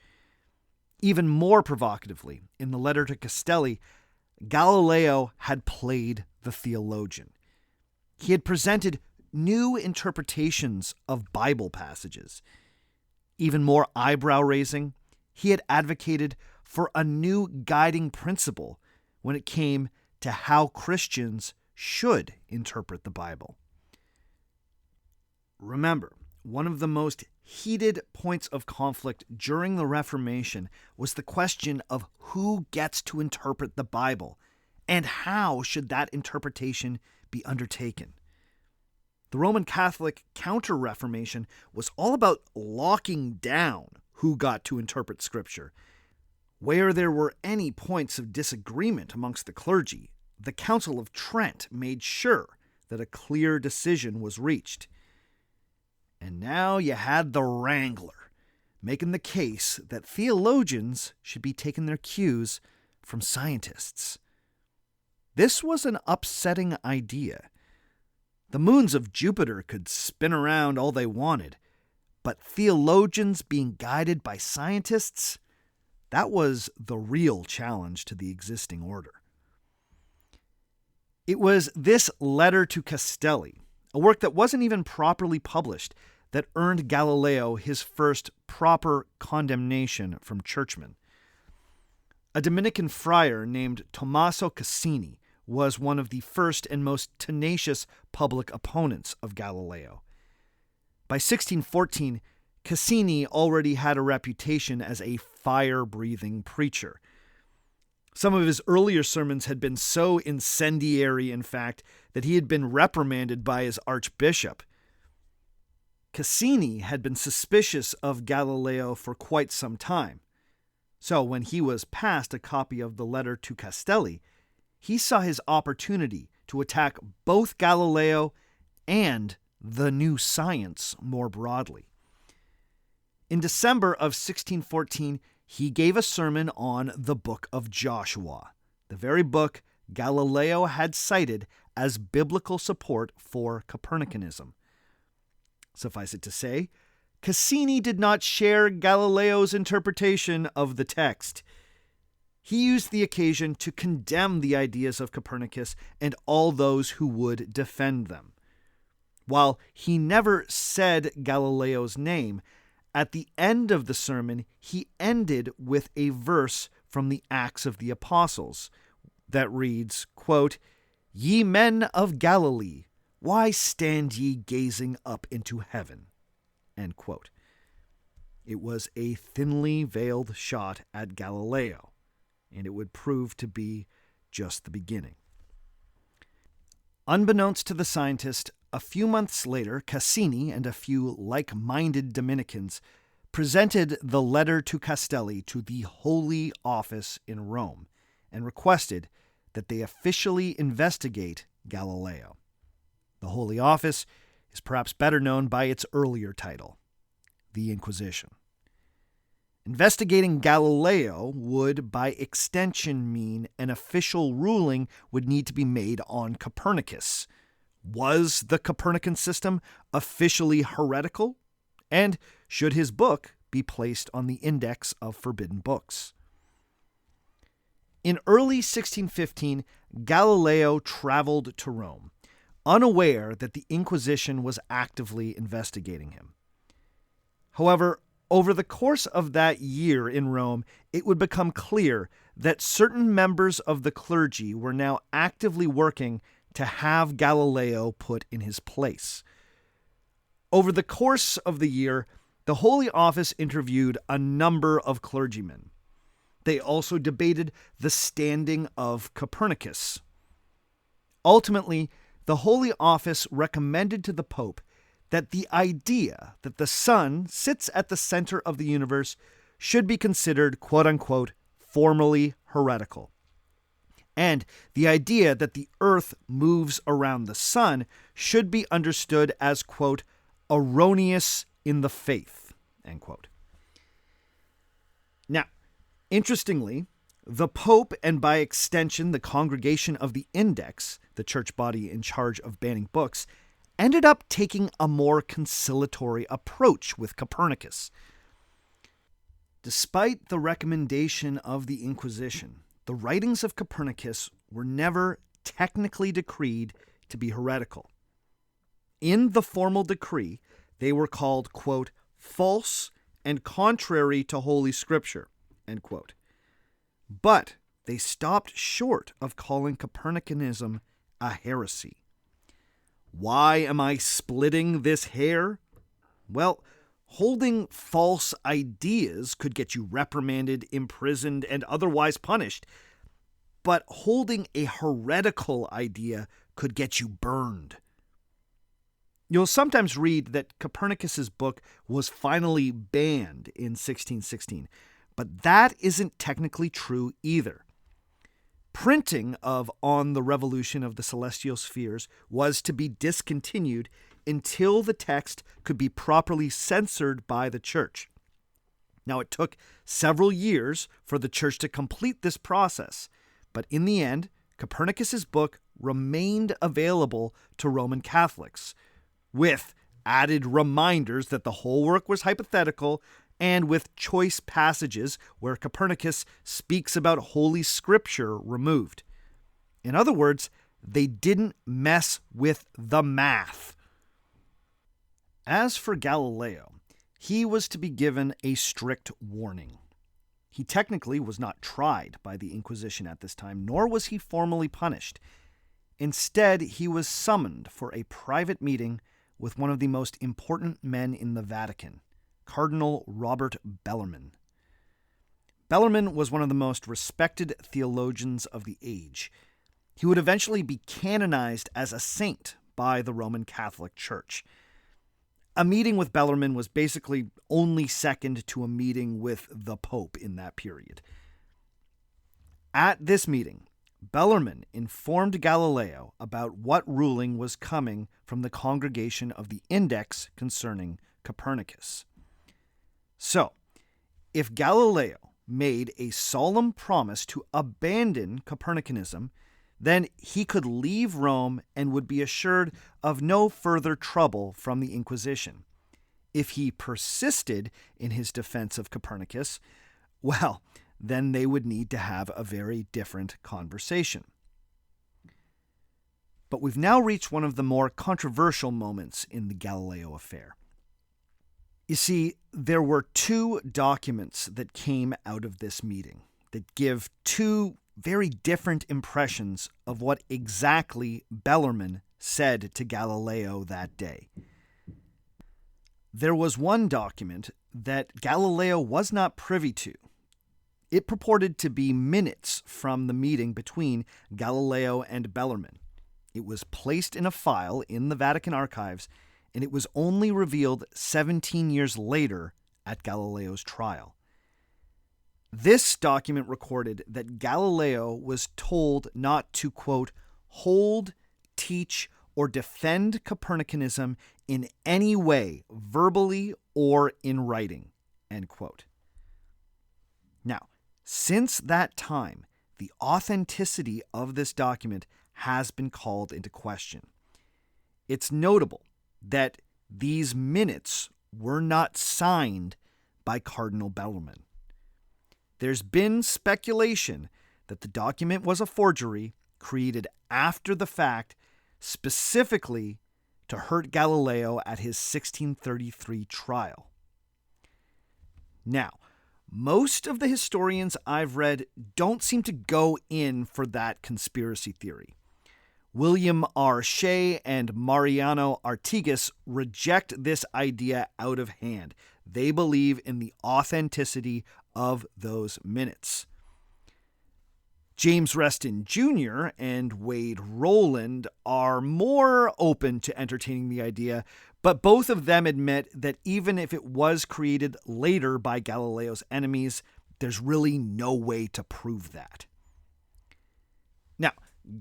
[SPEAKER 1] Even more provocatively, in the letter to Castelli, Galileo had played the theologian. He had presented new interpretations of Bible passages. Even more eyebrow-raising, he had advocated for a new guiding principle when it came to how Christians should interpret the Bible. Remember, one of the most heated points of conflict during the Reformation was the question of who gets to interpret the Bible and how should that interpretation be undertaken. The Roman Catholic Counter-Reformation was all about locking down who got to interpret Scripture. Where there were any points of disagreement amongst the clergy, the Council of Trent made sure that a clear decision was reached. And now you had the wrangler, making the case that theologians should be taking their cues from scientists. This was an upsetting idea. The moons of Jupiter could spin around all they wanted, but theologians being guided by scientists, that was the real challenge to the existing order. It was this letter to Castelli, a work that wasn't even properly published, that earned Galileo his first proper condemnation from churchmen. A Dominican friar named Tommaso Cassini was one of the first and most tenacious public opponents of Galileo. By 1614, Cassini already had a reputation as a fire-breathing preacher. Some of his earlier sermons had been so incendiary, in fact, that he had been reprimanded by his archbishop. Cassini had been suspicious of Galileo for quite some time. So when he was passed a copy of the letter to Castelli, he saw his opportunity to attack both Galileo and the new science more broadly. In December of 1614, he gave a sermon on the book of Joshua, the very book Galileo had cited as biblical support for Copernicanism. Suffice it to say, Cassini did not share Galileo's interpretation of the text. He used the occasion to condemn the ideas of Copernicus and all those who would defend them. While he never said Galileo's name, at the end of the sermon, he ended with a verse from the Acts of the Apostles that reads, quote, "Ye men of Galilee, why stand ye gazing up into heaven?" End quote. It was a thinly veiled shot at Galileo, and it would prove to be just the beginning. Unbeknownst to the scientist, a few months later, Cassini and a few like-minded Dominicans presented the letter to Castelli to the Holy Office in Rome and requested that they officially investigate Galileo. The Holy Office is perhaps better known by its earlier title, the Inquisition. Investigating Galileo would, by extension, mean an official ruling would need to be made on Copernicus. Was the Copernican system officially heretical? And should his book be placed on the index of forbidden books? In early 1615, Galileo traveled to Rome, unaware that the Inquisition was actively investigating him. However, over the course of that year in Rome, it would become clear that certain members of the clergy were now actively working to have Galileo put in his place. Over the course of the year, the Holy Office interviewed a number of clergymen. They also debated the standing of Copernicus. Ultimately, the Holy Office recommended to the Pope that the idea that the sun sits at the center of the universe should be considered, quote-unquote, formally heretical. And the idea that the earth moves around the sun should be understood as, quote, erroneous in the faith, end quote. Now, interestingly, the Pope, and by extension the Congregation of the Index, the church body in charge of banning books, ended up taking a more conciliatory approach with Copernicus. Despite the recommendation of the Inquisition, the writings of Copernicus were never technically decreed to be heretical. In the formal decree, they were called, quote, false and contrary to Holy Scripture, end quote. But they stopped short of calling Copernicanism a heresy. Why am I splitting this hair? Well, holding false ideas could get you reprimanded, imprisoned, and otherwise punished. But holding a heretical idea could get you burned. You'll sometimes read that Copernicus's book was finally banned in 1616, but that isn't technically true either. Printing of On the Revolution of the Celestial Spheres was to be discontinued until the text could be properly censored by the church. Now, it took several years for the church to complete this process, but in the end, Copernicus's book remained available to Roman Catholics, with added reminders that the whole work was hypothetical and with choice passages where Copernicus speaks about Holy Scripture removed. In other words, they didn't mess with the math. As for Galileo, he was to be given a strict warning. He technically was not tried by the Inquisition at this time, nor was he formally punished. Instead, he was summoned for a private meeting with one of the most important men in the Vatican, Cardinal Robert Bellarmine. Bellarmine was one of the most respected theologians of the age. He would eventually be canonized as a saint by the Roman Catholic Church. A meeting with Bellarmine was basically only second to a meeting with the Pope in that period. At this meeting, Bellarmine informed Galileo about what ruling was coming from the Congregation of the Index concerning Copernicus. So, if Galileo made a solemn promise to abandon Copernicanism, then he could leave Rome and would be assured of no further trouble from the Inquisition. If he persisted in his defense of Copernicus, well, then they would need to have a very different conversation. But we've now reached one of the more controversial moments in the Galileo Affair. You see, there were two documents that came out of this meeting that give two very different impressions of what exactly Bellarmine said to Galileo that day. There was one document that Galileo was not privy to. It purported to be minutes from the meeting between Galileo and Bellarmine. It was placed in a file in the Vatican archives, and it was only revealed 17 years later at Galileo's trial. This document recorded that Galileo was told not to, quote, hold, teach, or defend Copernicanism in any way, verbally or in writing, end quote. Now, since that time, the authenticity of this document has been called into question. It's notable that these minutes were not signed by Cardinal Bellarmine. There's been speculation that the document was a forgery created after the fact, specifically to hurt Galileo at his 1633 trial. Now, most of the historians I've read don't seem to go in for that conspiracy theory. William R. Shea and Mariano Artigas reject this idea out of hand. They believe in the authenticity of those minutes. James Reston Jr. and Wade Rowland are more open to entertaining the idea, but both of them admit that even if it was created later by Galileo's enemies, there's really no way to prove that. Now,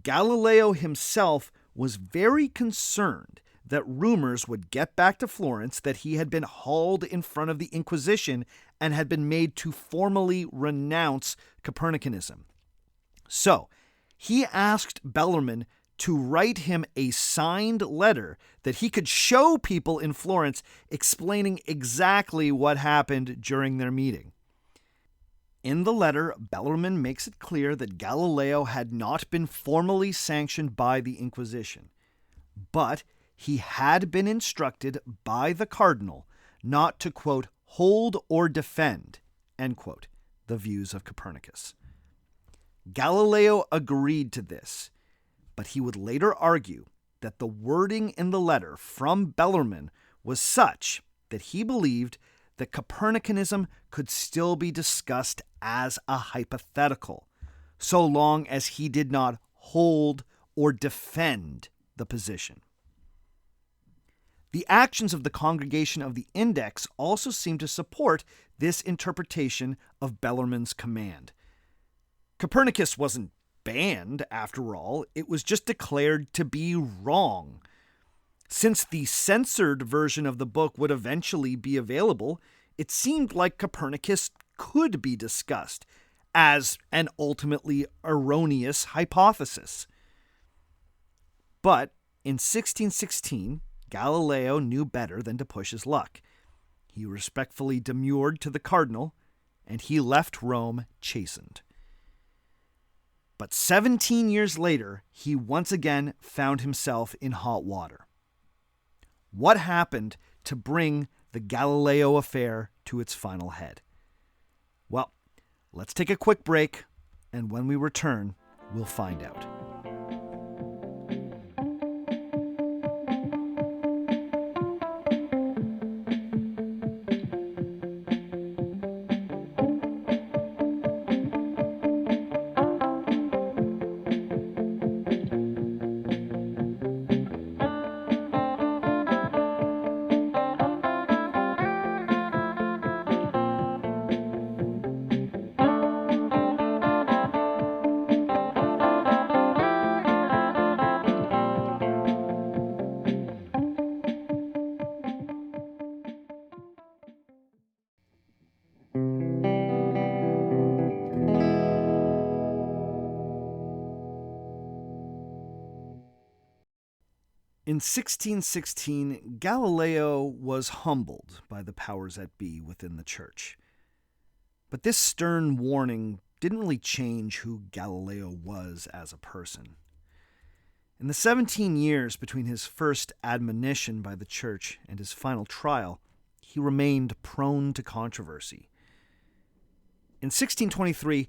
[SPEAKER 1] Galileo himself was very concerned that rumors would get back to Florence that he had been hauled in front of the Inquisition and had been made to formally renounce Copernicanism. So, he asked Bellarmine to write him a signed letter that he could show people in Florence explaining exactly what happened during their meeting. In the letter, Bellarmine makes it clear that Galileo had not been formally sanctioned by the Inquisition, but he had been instructed by the cardinal not to, quote, hold or defend, end quote, the views of Copernicus. Galileo agreed to this, but he would later argue that the wording in the letter from Bellarmine was such that he believed that Copernicanism could still be discussed as a hypothetical, so long as he did not hold or defend the position. The actions of the Congregation of the Index also seem to support this interpretation of Bellarmine's command. Copernicus wasn't banned, after all. It was just declared to be wrong. Since the censored version of the book would eventually be available, it seemed like Copernicus could be discussed as an ultimately erroneous hypothesis. But in 1616, Galileo knew better than to push his luck. He respectfully demurred to the cardinal, and he left Rome chastened. But 17 years later, he once again found himself in hot water. What happened to bring the Galileo Affair to its final head? Well, let's take a quick break, and when we return, we'll find out. In 1616, Galileo was humbled by the powers that be within the church. But this stern warning didn't really change who Galileo was as a person. In the 17 years between his first admonition by the church and his final trial, he remained prone to controversy. In 1623,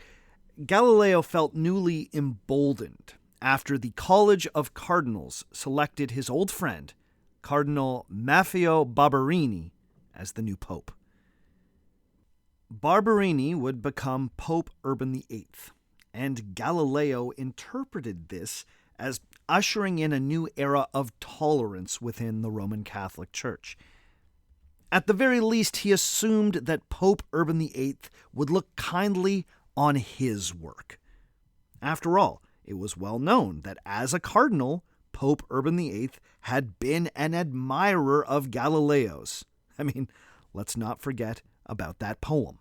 [SPEAKER 1] Galileo felt newly emboldened after the College of Cardinals selected his old friend, Cardinal Maffeo Barberini, as the new pope. Barberini would become Pope Urban VIII, and Galileo interpreted this as ushering in a new era of tolerance within the Roman Catholic Church. At the very least, he assumed that Pope Urban VIII would look kindly on his work. After all, it was well known that as a cardinal, Pope Urban VIII had been an admirer of Galileo's. Let's not forget about that poem.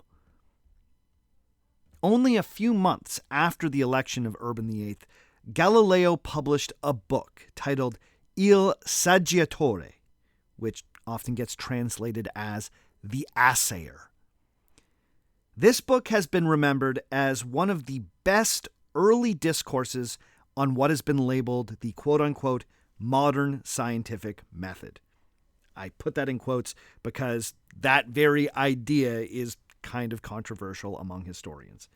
[SPEAKER 1] Only a few months after the election of Urban VIII, Galileo published a book titled Il Saggiatore, which often gets translated as The Assayer. This book has been remembered as one of the best early discourses on what has been labeled the quote-unquote modern scientific method. I put that in quotes because that very idea is kind of controversial among historians.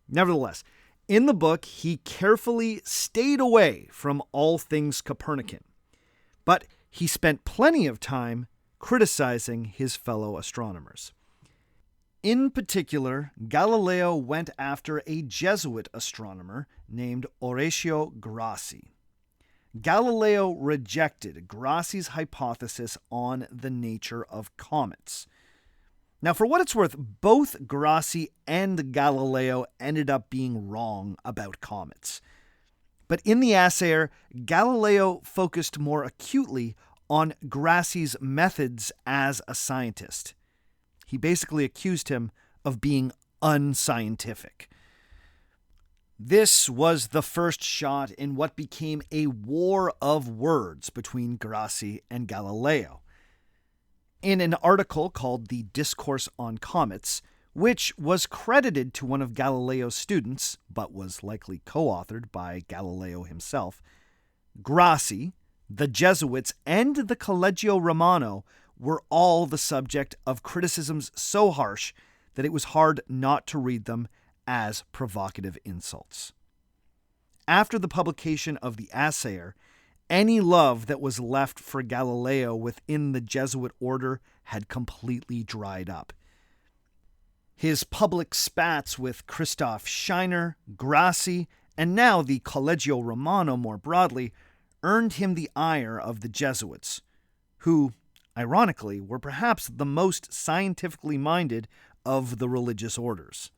[SPEAKER 1] Nevertheless, in the book, he carefully stayed away from all things Copernican, but he spent plenty of time criticizing his fellow astronomers. In particular, Galileo went after a Jesuit astronomer named Orazio Grassi. Galileo rejected Grassi's hypothesis on the nature of comets. Now, for what it's worth, both Grassi and Galileo ended up being wrong about comets. But in The Assayer, Galileo focused more acutely on Grassi's methods as a scientist. He basically accused him of being unscientific. This was the first shot in what became a war of words between Grassi and Galileo. In an article called The Discourse on Comets, which was credited to one of Galileo's students, but was likely co-authored by Galileo himself, Grassi, the Jesuits, and the Collegio Romano were all the subject of criticisms so harsh that it was hard not to read them as provocative insults. After the publication of The Assayer, any love that was left for Galileo within the Jesuit order had completely dried up. His public spats with Christoph Scheiner, Grassi, and now the Collegio Romano more broadly, earned him the ire of the Jesuits, who, ironically, were perhaps the most scientifically minded of the religious orders.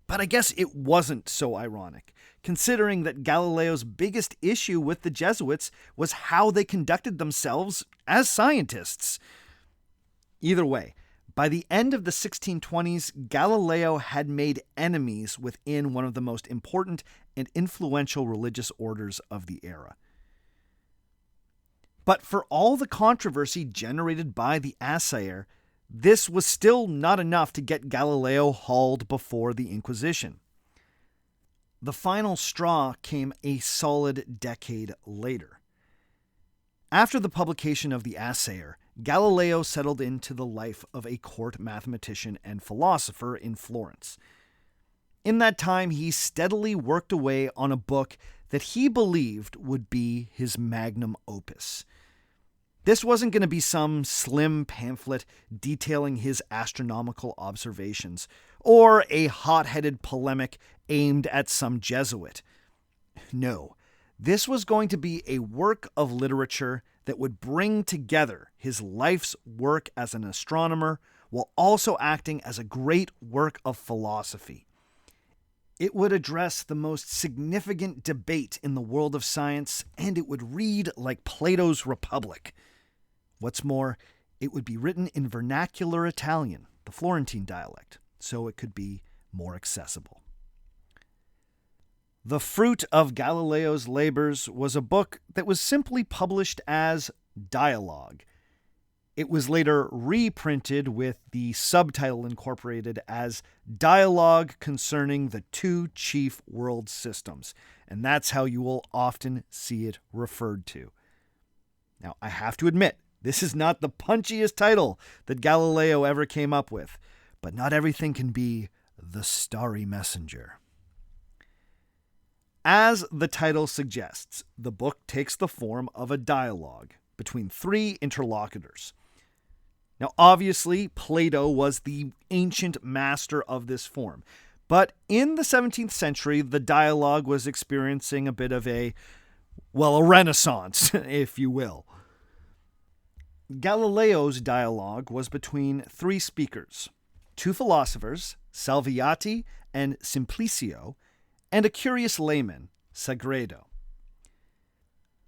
[SPEAKER 1] But I guess it wasn't so ironic, considering that Galileo's biggest issue with the Jesuits was how they conducted themselves as scientists. Either way, by the end of the 1620s, Galileo had made enemies within one of the most important and influential religious orders of the era. But for all the controversy generated by the Assayer, this was still not enough to get Galileo hauled before the Inquisition. The final straw came a solid decade later. After the publication of The Assayer, Galileo settled into the life of a court mathematician and philosopher in Florence. In that time, he steadily worked away on a book that he believed would be his magnum opus. This wasn't going to be some slim pamphlet detailing his astronomical observations, or a hot-headed polemic aimed at some Jesuit. No, this was going to be a work of literature that would bring together his life's work as an astronomer while also acting as a great work of philosophy. It would address the most significant debate in the world of science, and it would read like Plato's Republic. What's more, it would be written in vernacular Italian, the Florentine dialect, so it could be more accessible. The Fruit of Galileo's Labors was a book that was simply published as Dialogue. It was later reprinted with the subtitle incorporated as Dialogue Concerning the Two Chief World Systems, and that's how you will often see it referred to. Now, I have to admit, this is not the punchiest title that Galileo ever came up with, but not everything can be the Starry Messenger. As the title suggests, the book takes the form of a dialogue between three interlocutors. Now, obviously, Plato was the ancient master of this form, but in the 17th century, the dialogue was experiencing a bit of a renaissance, if you will. Galileo's dialogue was between three speakers, two philosophers, Salviati and Simplicio, and a curious layman, Sagredo.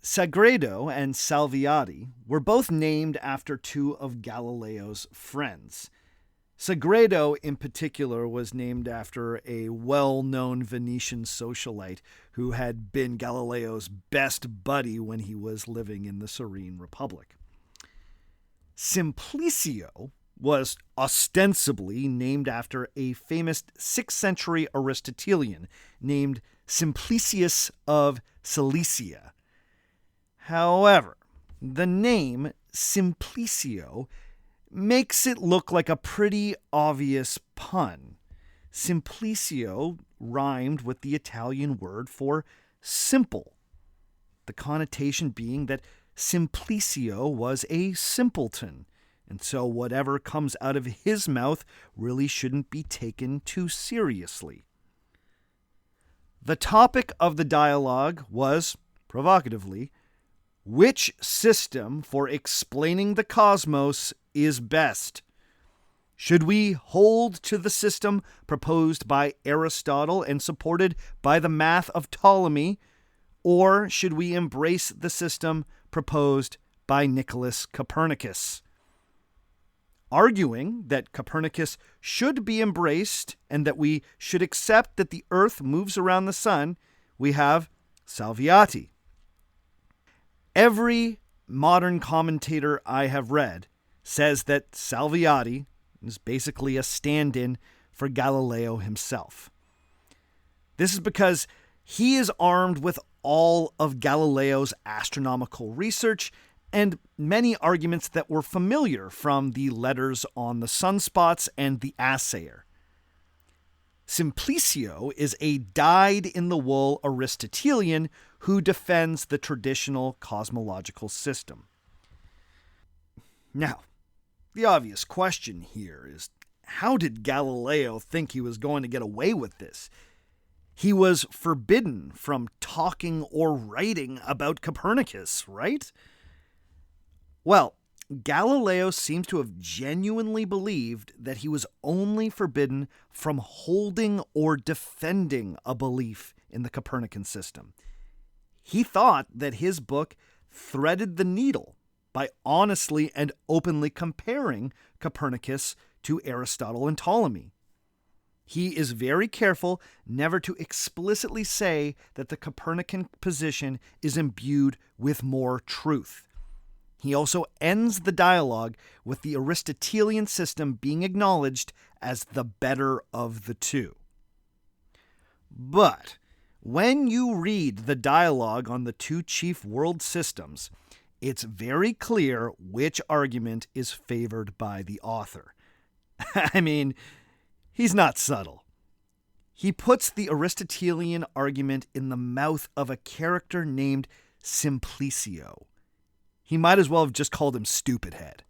[SPEAKER 1] Sagredo and Salviati were both named after two of Galileo's friends. Sagredo, in particular, was named after a well-known Venetian socialite who had been Galileo's best buddy when he was living in the Serene Republic. Simplicio was ostensibly named after a famous 6th century Aristotelian named Simplicius of Cilicia. However, the name Simplicio makes it look like a pretty obvious pun. Simplicio rhymed with the Italian word for simple, the connotation being that Simplicio was a simpleton, and so whatever comes out of his mouth really shouldn't be taken too seriously. The topic of the dialogue was, provocatively, which system for explaining the cosmos is best? Should we hold to the system proposed by Aristotle and supported by the math of Ptolemy, or should we embrace the system proposed by Nicholas Copernicus? Arguing that Copernicus should be embraced and that we should accept that the Earth moves around the sun, we have Salviati. Every modern commentator I have read says that Salviati is basically a stand-in for Galileo himself. This is because he is armed with all of Galileo's astronomical research and many arguments that were familiar from the letters on the sunspots and the Assayer. Simplicio is a dyed-in-the-wool Aristotelian who defends the traditional cosmological system. Now, the obvious question here is, how did Galileo think he was going to get away with this? He was forbidden from talking or writing about Copernicus, right? Well, Galileo seems to have genuinely believed that he was only forbidden from holding or defending a belief in the Copernican system. He thought that his book threaded the needle by honestly and openly comparing Copernicus to Aristotle and Ptolemy. He is very careful never to explicitly say that the Copernican position is imbued with more truth. He also ends the dialogue with the Aristotelian system being acknowledged as the better of the two. But when you read the dialogue on the two chief world systems, it's very clear which argument is favored by the author. I mean, he's not subtle. He puts the Aristotelian argument in the mouth of a character named Simplicio. He might as well have just called him Stupidhead.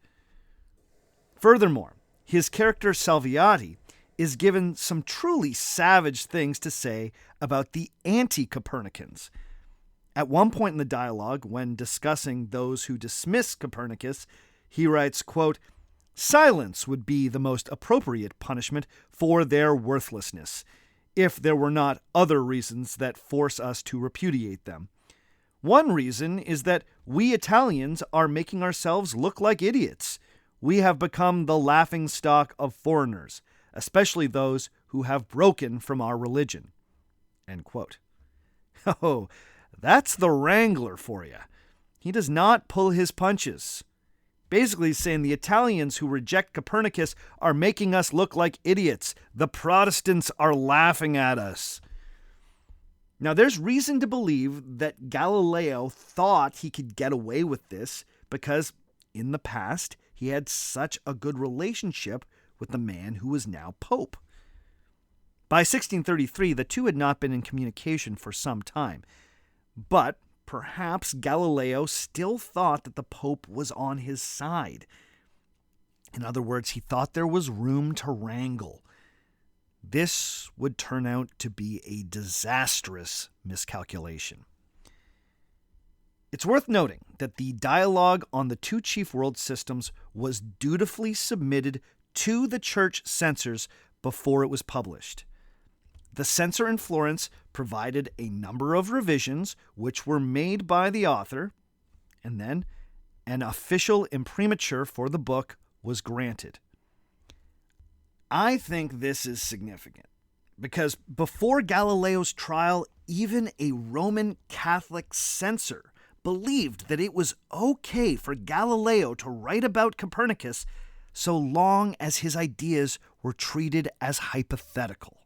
[SPEAKER 1] Furthermore, his character Salviati is given some truly savage things to say about the anti-Copernicans. At one point in the dialogue, when discussing those who dismiss Copernicus, he writes, quote, "Silence would be the most appropriate punishment for their worthlessness, if there were not other reasons that force us to repudiate them. One reason is that we Italians are making ourselves look like idiots. We have become the laughingstock of foreigners, especially those who have broken from our religion." End quote. Oh, that's the wrangler for you. He does not pull his punches. Basically saying the Italians who reject Copernicus are making us look like idiots. The Protestants are laughing at us. Now, there's reason to believe that Galileo thought he could get away with this because in the past he had such a good relationship with the man who was now Pope. By 1633, the two had not been in communication for some time, but perhaps Galileo still thought that the Pope was on his side. In other words, he thought there was room to wrangle. This would turn out to be a disastrous miscalculation. It's worth noting that the dialogue on the two chief world systems was dutifully submitted to the church censors before it was published. The censor in Florence provided a number of revisions which were made by the author, and then an official imprimatur for the book was granted. I think this is significant because before Galileo's trial, even a Roman Catholic censor believed that it was okay for Galileo to write about Copernicus so long as his ideas were treated as hypothetical.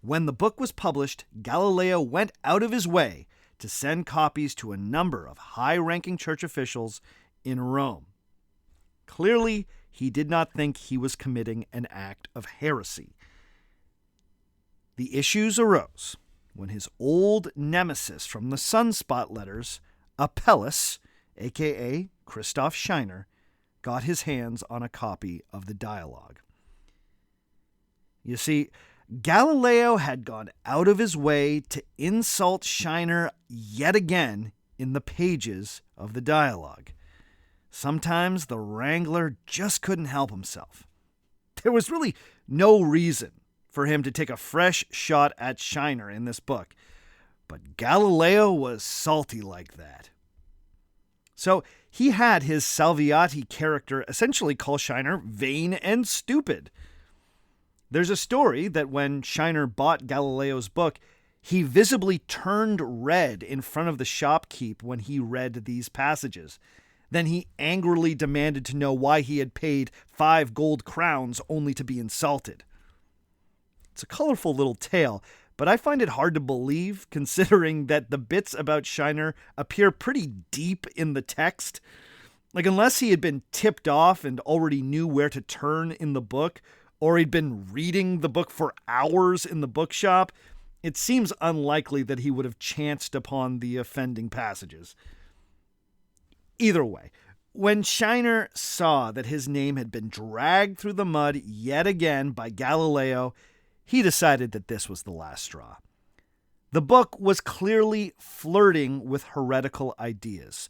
[SPEAKER 1] When the book was published, Galileo went out of his way to send copies to a number of high-ranking church officials in Rome. Clearly, he did not think he was committing an act of heresy. The issues arose when his old nemesis from the Sunspot letters, Apelles, a.k.a. Christoph Scheiner, got his hands on a copy of the dialogue. You see, Galileo had gone out of his way to insult Scheiner yet again in the pages of the dialogue. Sometimes the wrangler just couldn't help himself. There was really no reason for him to take a fresh shot at Scheiner in this book, but Galileo was salty like that. So he had his Salviati character essentially call Scheiner vain and stupid. There's a story that when Scheiner bought Galileo's book, he visibly turned red in front of the shopkeep when he read these passages. Then he angrily demanded to know why he had paid 5 gold crowns only to be insulted. It's a colorful little tale, but I find it hard to believe considering that the bits about Scheiner appear pretty deep in the text. Like, unless he had been tipped off and already knew where to turn in the book, or he'd been reading the book for hours in the bookshop, it seems unlikely that he would have chanced upon the offending passages. Either way, when Scheiner saw that his name had been dragged through the mud yet again by Galileo, he decided that this was the last straw. The book was clearly flirting with heretical ideas,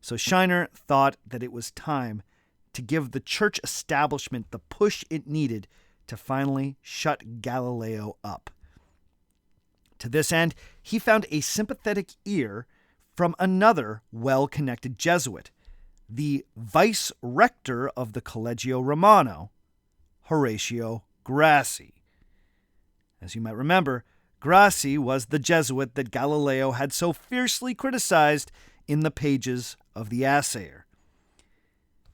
[SPEAKER 1] so Scheiner thought that it was time to give the church establishment the push it needed to finally shut Galileo up. To this end, he found a sympathetic ear from another well-connected Jesuit, the vice-rector of the Collegio Romano, Horatio Grassi. As you might remember, Grassi was the Jesuit that Galileo had so fiercely criticized in the pages of the Assayer.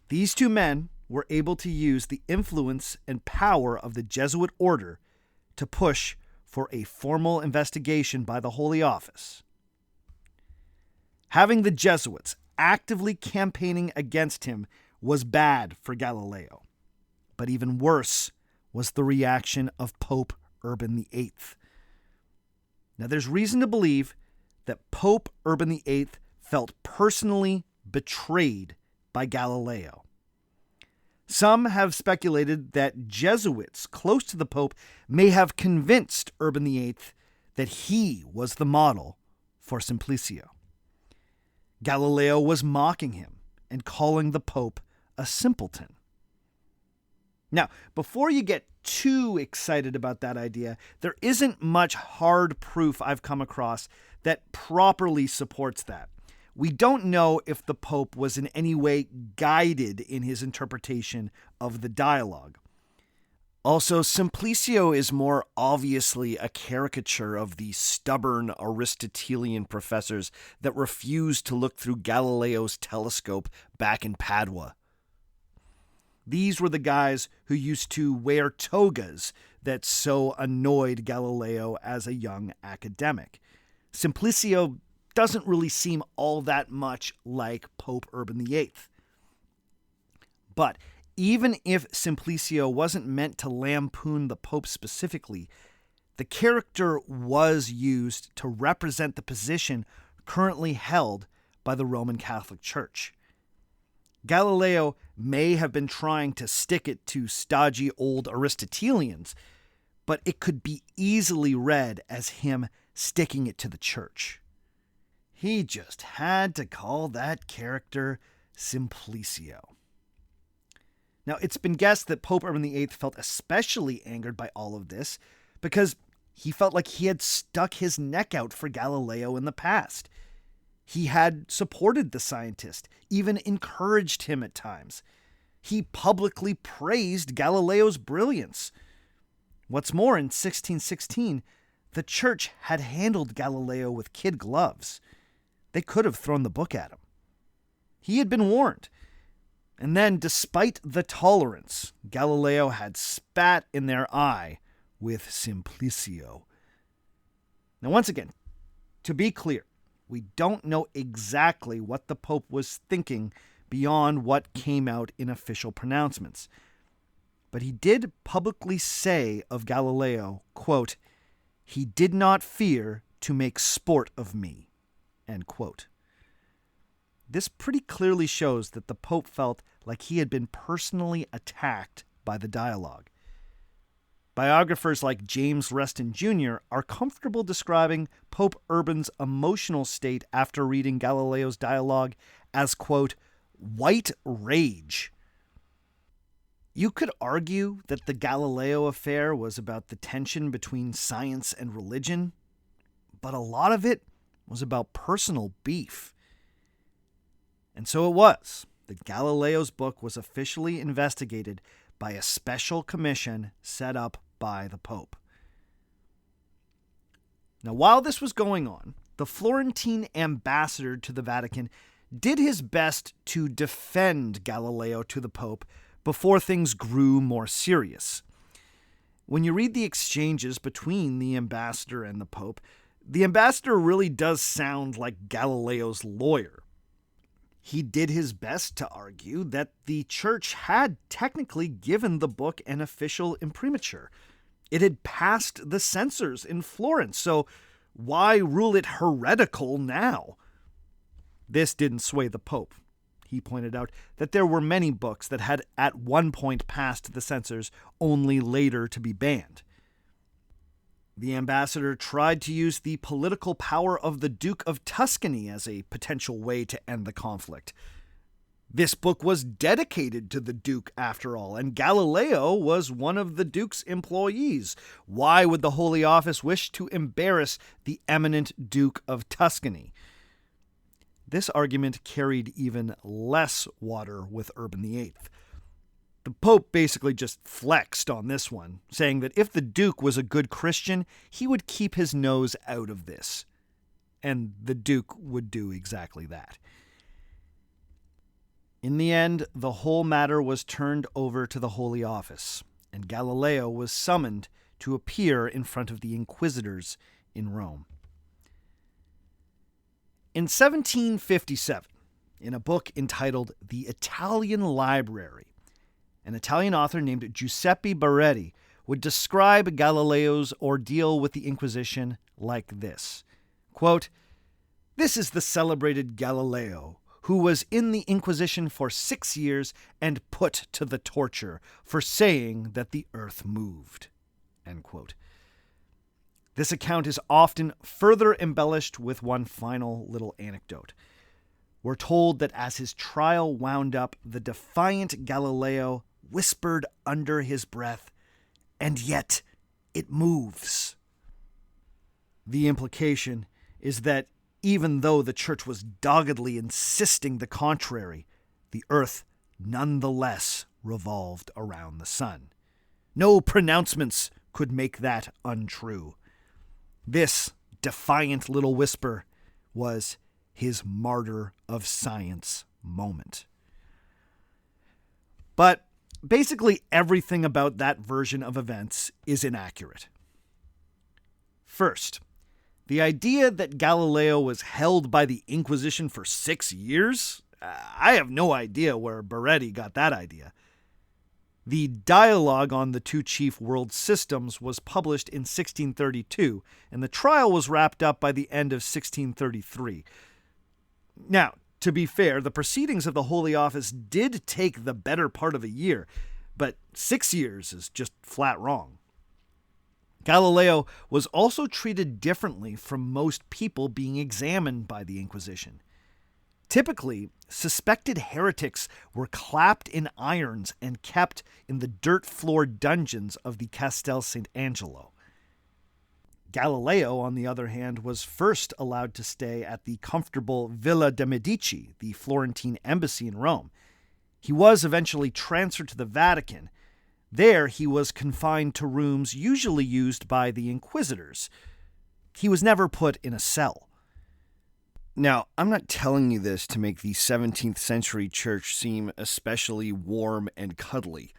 [SPEAKER 1] These two men were able to use the influence and power of the Jesuit order to push for a formal investigation by the Holy Office. Having the Jesuits actively campaigning against him was bad for Galileo, but even worse was the reaction of Pope Urban VIII. Now, there's reason to believe that Pope Urban VIII felt personally betrayed by Galileo. Some have speculated that Jesuits close to the Pope may have convinced Urban VIII that he was the model for Simplicio. Galileo was mocking him and calling the Pope a simpleton. Now, before you get too excited about that idea, there isn't much hard proof I've come across that properly supports that. We don't know if the Pope was in any way guided in his interpretation of the dialogue. Also, Simplicio is more obviously a caricature of the stubborn Aristotelian professors that refused to look through Galileo's telescope back in Padua. These were the guys who used to wear togas that so annoyed Galileo as a young academic. Simplicio doesn't really seem all that much like Pope Urban VIII. But even if Simplicio wasn't meant to lampoon the Pope specifically, the character was used to represent the position currently held by the Roman Catholic Church. Galileo may have been trying to stick it to stodgy old Aristotelians, but it could be easily read as him sticking it to the church. He just had to call that character Simplicio. Now, it's been guessed that Pope Urban VIII felt especially angered by all of this because he felt like he had stuck his neck out for Galileo in the past. He had supported the scientist, even encouraged him at times. He publicly praised Galileo's brilliance. What's more, in 1616, the church had handled Galileo with kid gloves. They could have thrown the book at him. He had been warned. And then, despite the tolerance, Galileo had spat in their eye with Simplicio. Now, once again, to be clear, we don't know exactly what the Pope was thinking beyond what came out in official pronouncements. But he did publicly say of Galileo, quote, "He did not fear to make sport of me," end quote. This pretty clearly shows that the Pope felt like he had been personally attacked by the dialogue. Biographers like James Reston Jr. are comfortable describing Pope Urban's emotional state after reading Galileo's dialogue as, quote, "white rage." You could argue that the Galileo Affair was about the tension between science and religion, but a lot of it was about personal beef. And so it was that Galileo's book was officially investigated by a special commission set up by the Pope. Now, while this was going on, the Florentine ambassador to the Vatican did his best to defend Galileo to the Pope before things grew more serious. When you read the exchanges between the ambassador and the ambassador really does sound like Galileo's lawyer. He did his best to argue that the church had technically given the book an official imprimatur. It had passed the censors in Florence, so why rule it heretical now? This didn't sway the Pope. He pointed out that there were many books that had at one point passed the censors, only later to be banned. The ambassador tried to use the political power of the Duke of Tuscany as a potential way to end the conflict. This book was dedicated to the Duke, after all, and Galileo was one of the Duke's employees. Why would the Holy Office wish to embarrass the eminent Duke of Tuscany? This argument carried even less water with Urban VIII. The Pope basically just flexed on this one, saying that if the Duke was a good Christian, he would keep his nose out of this. And the Duke would do exactly that. In the end, the whole matter was turned over to the Holy Office, and Galileo was summoned to appear in front of the inquisitors in Rome. In 1757, in a book entitled The Italian Library, an Italian author named Giuseppe Baretti would describe Galileo's ordeal with the Inquisition like this, quote, "This is the celebrated Galileo, who was in the Inquisition for 6 years and put to the torture for saying that the earth moved," end quote. This account is often further embellished with one final little anecdote. We're told that as his trial wound up, the defiant Galileo whispered under his breath, "And yet it moves." The implication is that even though the church was doggedly insisting the contrary, the earth nonetheless revolved around the sun. No pronouncements could make that untrue. This defiant little whisper was his martyr of science moment. But basically everything about that version of events is inaccurate. First, the idea that Galileo was held by the Inquisition for 6 years? I have no idea where Baretti got that idea. The dialogue on the two chief world systems was published in 1632, and the trial was wrapped up by the end of 1633. Now, to be fair, the proceedings of the Holy Office did take the better part of a year, but 6 years is just flat wrong. Galileo was also treated differently from most people being examined by the Inquisition. Typically, suspected heretics were clapped in irons and kept in the dirt-floored dungeons of the Castel Sant'Angelo. Galileo, on the other hand, was first allowed to stay at the comfortable Villa de' Medici, the Florentine embassy in Rome. He was eventually transferred to the Vatican. There, he was confined to rooms usually used by the inquisitors. He was never put in a cell. Now, I'm not telling you this to make the 17th century church seem especially warm and cuddly.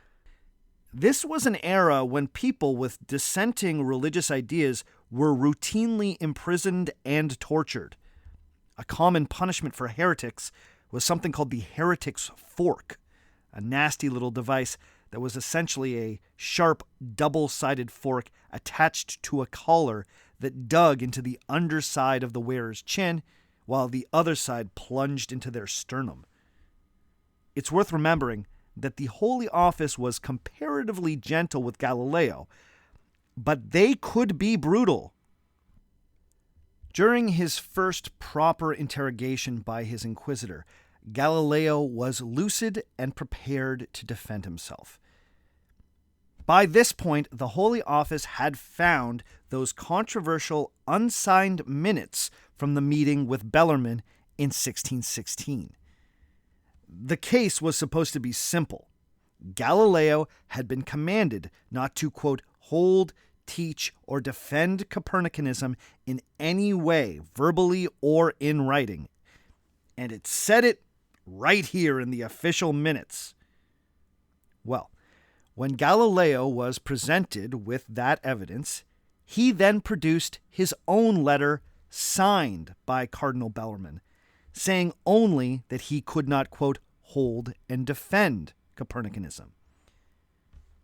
[SPEAKER 1] This was an era when people with dissenting religious ideas were routinely imprisoned and tortured. A common punishment for heretics was something called the heretic's fork, a nasty little device that was essentially a sharp, double-sided fork attached to a collar that dug into the underside of the wearer's chin, while the other side plunged into their sternum. It's worth remembering that the Holy Office was comparatively gentle with Galileo, but they could be brutal. During his first proper interrogation by his inquisitor, Galileo was lucid and prepared to defend himself. By this point, the Holy Office had found those controversial unsigned minutes from the meeting with Bellarmine in 1616. The case was supposed to be simple. Galileo had been commanded not to, quote, hold, teach, or defend Copernicanism in any way, verbally or in writing. And it said it right here in the official minutes. Well, when Galileo was presented with that evidence, he then produced his own letter signed by Cardinal Bellarmine, saying only that he could not, quote, hold and defend Copernicanism.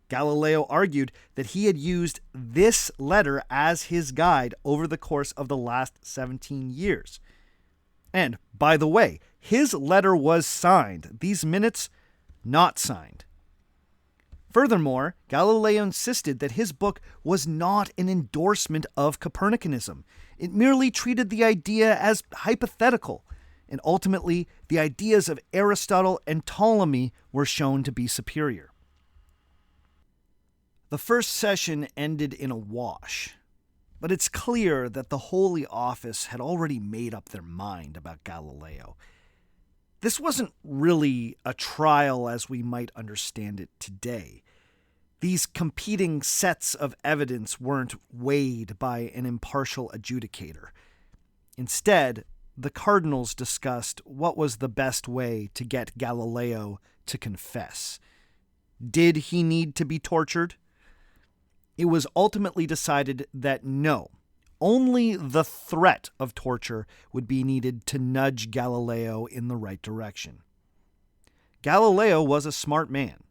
[SPEAKER 1] Galileo argued that he had used this letter as his guide over the course of the last 17 years. And, by the way, his letter was signed. These minutes, not signed. Furthermore, Galileo insisted that his book was not an endorsement of Copernicanism. It merely treated the idea as hypothetical, and ultimately, the ideas of Aristotle and Ptolemy were shown to be superior. The first session ended in a wash, but it's clear that the Holy Office had already made up their mind about Galileo. This wasn't really a trial as we might understand it today. These competing sets of evidence weren't weighed by an impartial adjudicator. Instead, the cardinals discussed what was the best way to get Galileo to confess. Did he need to be tortured? It was ultimately decided that no, only the threat of torture would be needed to nudge Galileo in the right direction. Galileo was a smart man.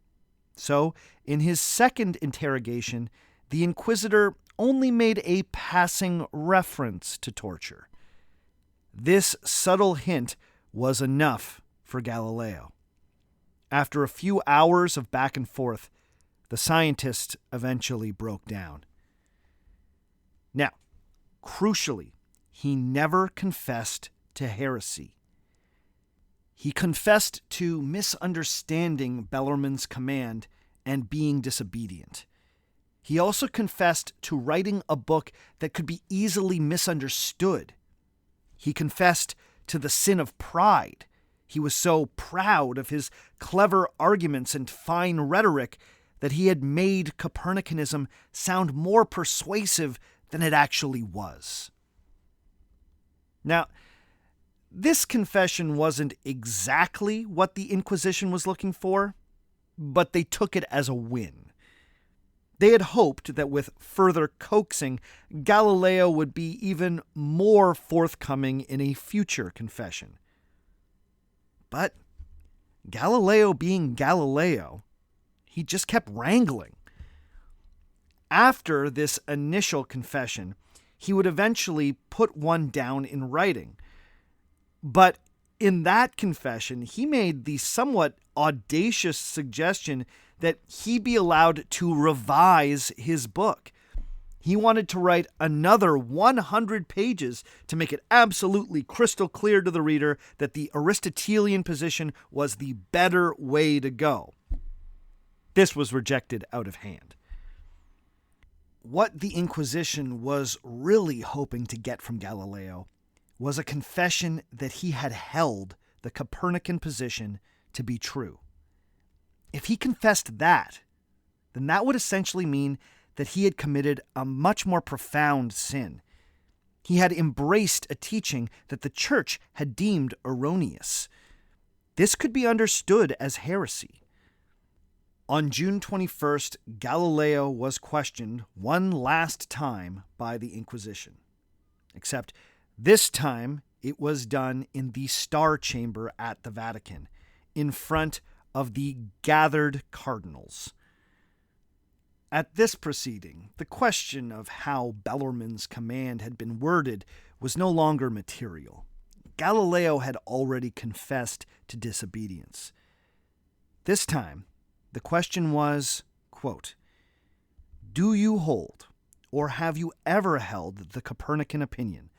[SPEAKER 1] So, in his second interrogation, the inquisitor only made a passing reference to torture. This subtle hint was enough for Galileo. After a few hours of back and forth, the scientist eventually broke down. Now, crucially, he never confessed to heresy. He confessed to misunderstanding Bellarmine's command and being disobedient. He also confessed to writing a book that could be easily misunderstood. He confessed to the sin of pride. He was so proud of his clever arguments and fine rhetoric that he had made Copernicanism sound more persuasive than it actually was. Now, this confession wasn't exactly what the Inquisition was looking for, but they took it as a win. They had hoped that with further coaxing, Galileo would be even more forthcoming in a future confession. But Galileo being Galileo, he just kept wrangling. After this initial confession, he would eventually put one down in writing. But in that confession, he made the somewhat audacious suggestion that he be allowed to revise his book. He wanted to write another 100 pages to make it absolutely crystal clear to the reader that the Aristotelian position was the better way to go. This was rejected out of hand. What the Inquisition was really hoping to get from Galileo was a confession that he had held the Copernican position to be true. If he confessed that, then that would essentially mean that he had committed a much more profound sin. He had embraced a teaching that the Church had deemed erroneous. This could be understood as heresy. On June 21st, Galileo was questioned one last time by the Inquisition. Except this time it was done in the Star Chamber at the Vatican, in front of the gathered cardinals. At this proceeding, the question of how Bellarmine's command had been worded was no longer material. Galileo had already confessed to disobedience. This time, the question was, quote, "Do you hold, or have you ever held the Copernican opinion,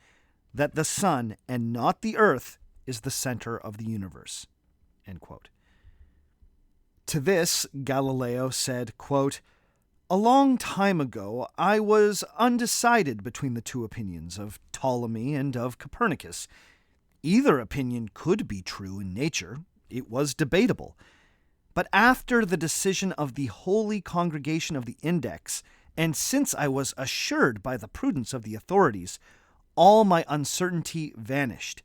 [SPEAKER 1] that the sun and not the earth is the center of the universe?" End quote. To this, Galileo said, quote, "A long time ago, I was undecided between the two opinions of Ptolemy and of Copernicus. Either opinion could be true in nature. It was debatable. But after the decision of the Holy Congregation of the Index, and since I was assured by the prudence of the authorities, all my uncertainty vanished.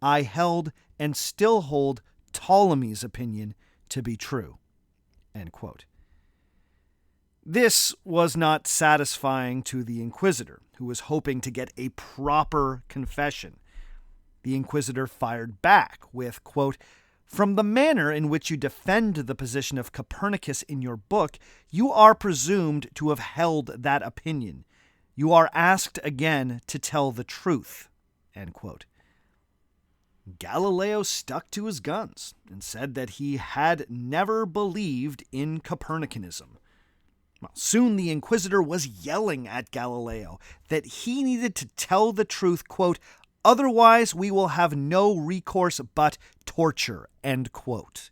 [SPEAKER 1] I held and still hold Ptolemy's opinion to be true." End quote. This was not satisfying to the Inquisitor, who was hoping to get a proper confession. The Inquisitor fired back with, quote, "From the manner in which you defend the position of Copernicus in your book, you are presumed to have held that opinion. You are asked again to tell the truth." End quote. Galileo stuck to his guns and said that he had never believed in Copernicanism. Well, soon the Inquisitor was yelling at Galileo that he needed to tell the truth, quote, "Otherwise we will have no recourse but torture," end quote.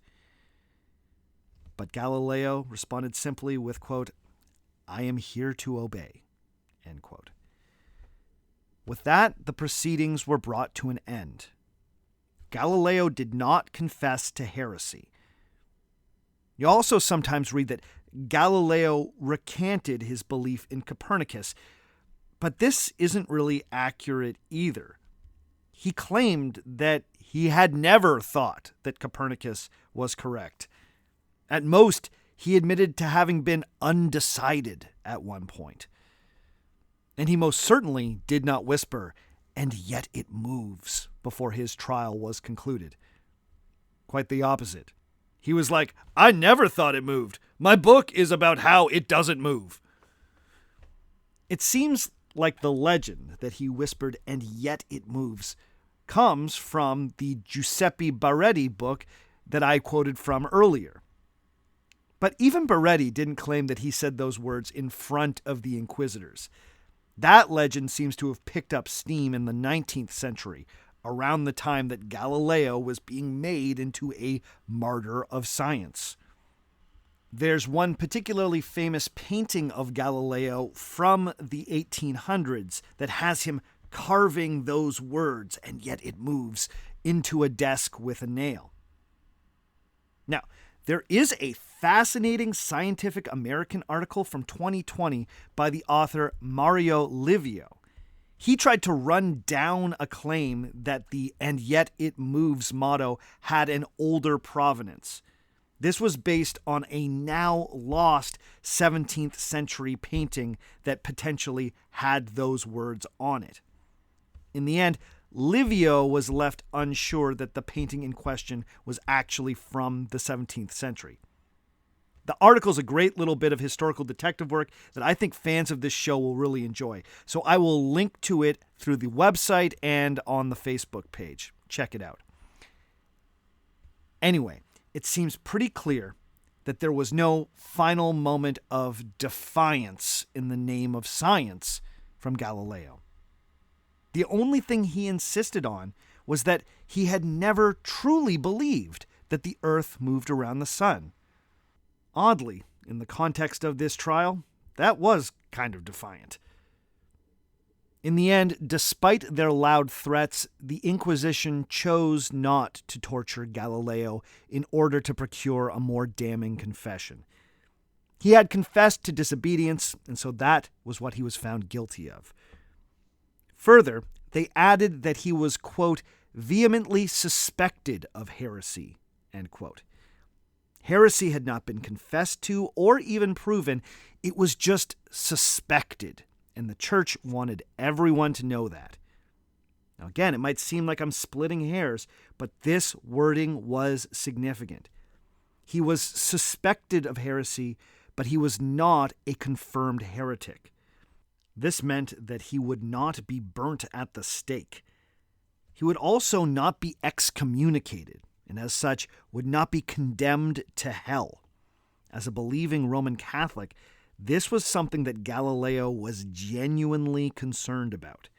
[SPEAKER 1] But Galileo responded simply with, quote, "I am here to obey," end quote. With that, the proceedings were brought to an end. Galileo did not confess to heresy. You also sometimes read that Galileo recanted his belief in Copernicus, but this isn't really accurate either. He claimed that he had never thought that Copernicus was correct. At most, he admitted to having been undecided at one point. And he most certainly did not whisper, "And yet it moves," before his trial was concluded. Quite the opposite. He was like, "I never thought it moved. My book is about how it doesn't move." It seems like the legend that he whispered, "And yet it moves," comes from the Giuseppe Baretti book that I quoted from earlier. But even Baretti didn't claim that he said those words in front of the Inquisitors. That legend seems to have picked up steam in the 19th century, around the time that Galileo was being made into a martyr of science. There's one particularly famous painting of Galileo from the 1800s that has him carving those words, "and yet it moves," into a desk with a nail. Now, there is a fascinating Scientific American article from 2020 by the author Mario Livio. He tried to run down a claim that the "and yet it moves" motto had an older provenance. This was based on a now lost 17th century painting that potentially had those words on it. In the end, Livio was left unsure that the painting in question was actually from the 17th century. The article is a great little bit of historical detective work that I think fans of this show will really enjoy. So I will link to it through the website and on the Facebook page. Check it out. Anyway, it seems pretty clear that there was no final moment of defiance in the name of science from Galileo. The only thing he insisted on was that he had never truly believed that the Earth moved around the sun. Oddly, in the context of this trial, that was kind of defiant. In the end, despite their loud threats, the Inquisition chose not to torture Galileo in order to procure a more damning confession. He had confessed to disobedience, and so that was what he was found guilty of. Further, they added that he was, quote, vehemently suspected of heresy, end quote. Heresy had not been confessed to or even proven. It was just suspected, and the church wanted everyone to know that. Now again, it might seem like I'm splitting hairs, but this wording was significant. He was suspected of heresy, but he was not a confirmed heretic. This meant that he would not be burnt at the stake. He would also not be excommunicated, and as such would not be condemned to hell. As a believing Roman Catholic, this was something that Galileo was genuinely concerned about.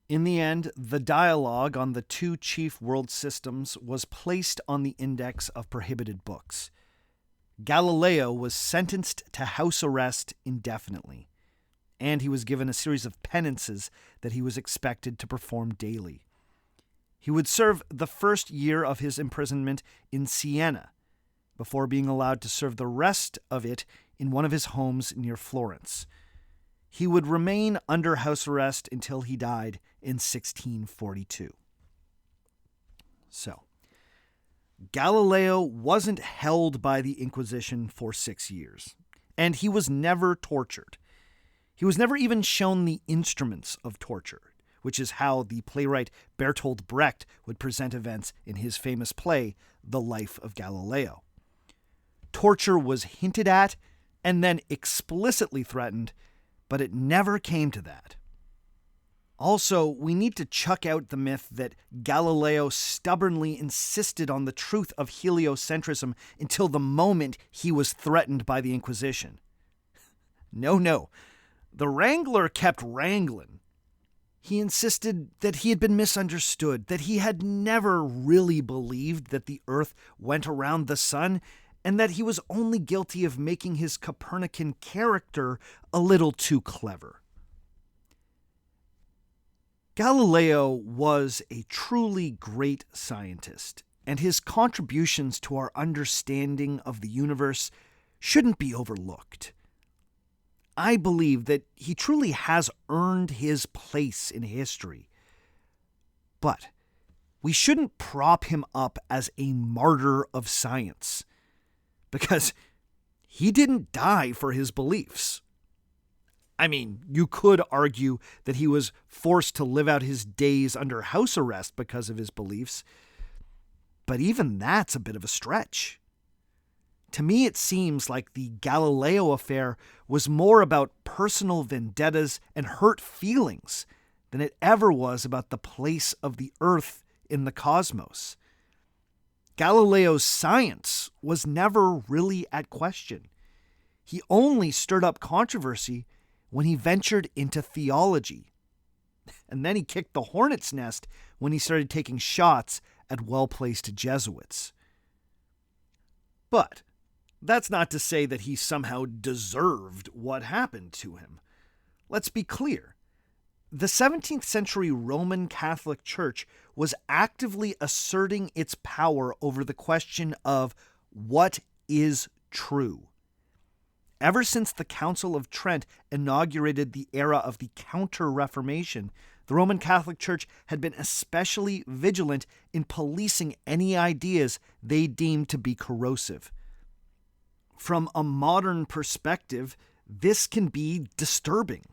[SPEAKER 1] In the end, the dialogue on the two chief world systems was placed on the index of prohibited books. Galileo was sentenced to house arrest indefinitely, and he was given a series of penances that he was expected to perform daily. He would serve the first year of his imprisonment in Siena, before being allowed to serve the rest of it in one of his homes near Florence. He would remain under house arrest until he died in 1642. So, Galileo wasn't held by the Inquisition for 6 years, and he was never tortured. He was never even shown the instruments of torture, which is how the playwright Bertolt Brecht would present events in his famous play, The Life of Galileo. Torture was hinted at and then explicitly threatened, but it never came to that. Also, we need to chuck out the myth that Galileo stubbornly insisted on the truth of heliocentrism until the moment he was threatened by the Inquisition. No. The wrangler kept wrangling. He insisted that he had been misunderstood, that he had never really believed that the Earth went around the sun, and that he was only guilty of making his Copernican character a little too clever. Galileo was a truly great scientist, and his contributions to our understanding of the universe shouldn't be overlooked. I believe that he truly has earned his place in history. But we shouldn't prop him up as a martyr of science, because he didn't die for his beliefs. I mean, you could argue that he was forced to live out his days under house arrest because of his beliefs, but even that's a bit of a stretch. To me, it seems like the Galileo Affair was more about personal vendettas and hurt feelings than it ever was about the place of the Earth in the cosmos. Galileo's science was never really at question. He only stirred up controversy when he ventured into theology. And then he kicked the hornet's nest when he started taking shots at well-placed Jesuits. But that's not to say that he somehow deserved what happened to him. Let's be clear. The 17th century Roman Catholic Church was actively asserting its power over the question of what is true. Ever since the Council of Trent inaugurated the era of the Counter-Reformation, the Roman Catholic Church had been especially vigilant in policing any ideas they deemed to be corrosive. From a modern perspective, this can be disturbing.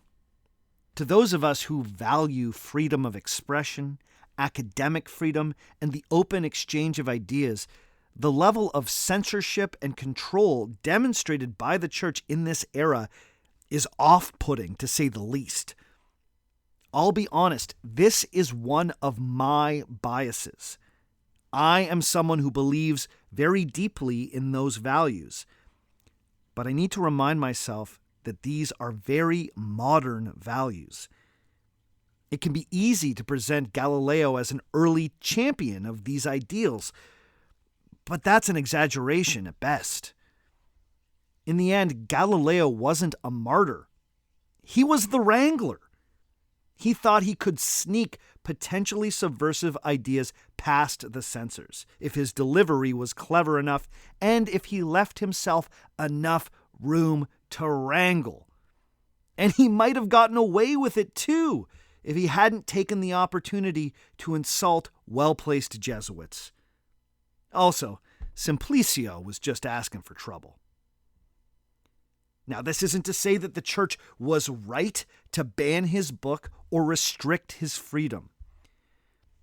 [SPEAKER 1] To those of us who value freedom of expression, academic freedom, and the open exchange of ideas, the level of censorship and control demonstrated by the church in this era is off-putting, to say the least. I'll be honest, this is one of my biases. I am someone who believes very deeply in those values. But I need to remind myself that these are very modern values. It can be easy to present Galileo as an early champion of these ideals, but that's an exaggeration at best. In the end, Galileo wasn't a martyr. He was the wrangler. He thought he could sneak potentially subversive ideas past the censors if his delivery was clever enough and if he left himself enough room to wrangle. And he might have gotten away with it too if he hadn't taken the opportunity to insult well-placed Jesuits. Also, Simplicio was just asking for trouble. Now, this isn't to say that the church was right to ban his book or restrict his freedom.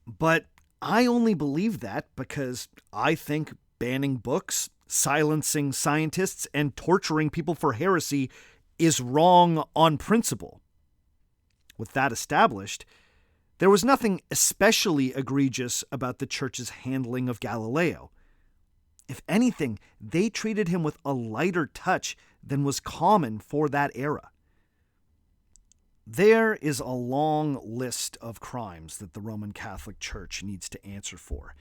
[SPEAKER 1] But I only believe that because I think banning books, silencing scientists, and torturing people for heresy is wrong on principle. With that established, there was nothing especially egregious about the church's handling of Galileo. If anything, they treated him with a lighter touch than was common for that era. There is a long list of crimes that the Roman Catholic Church needs to answer for,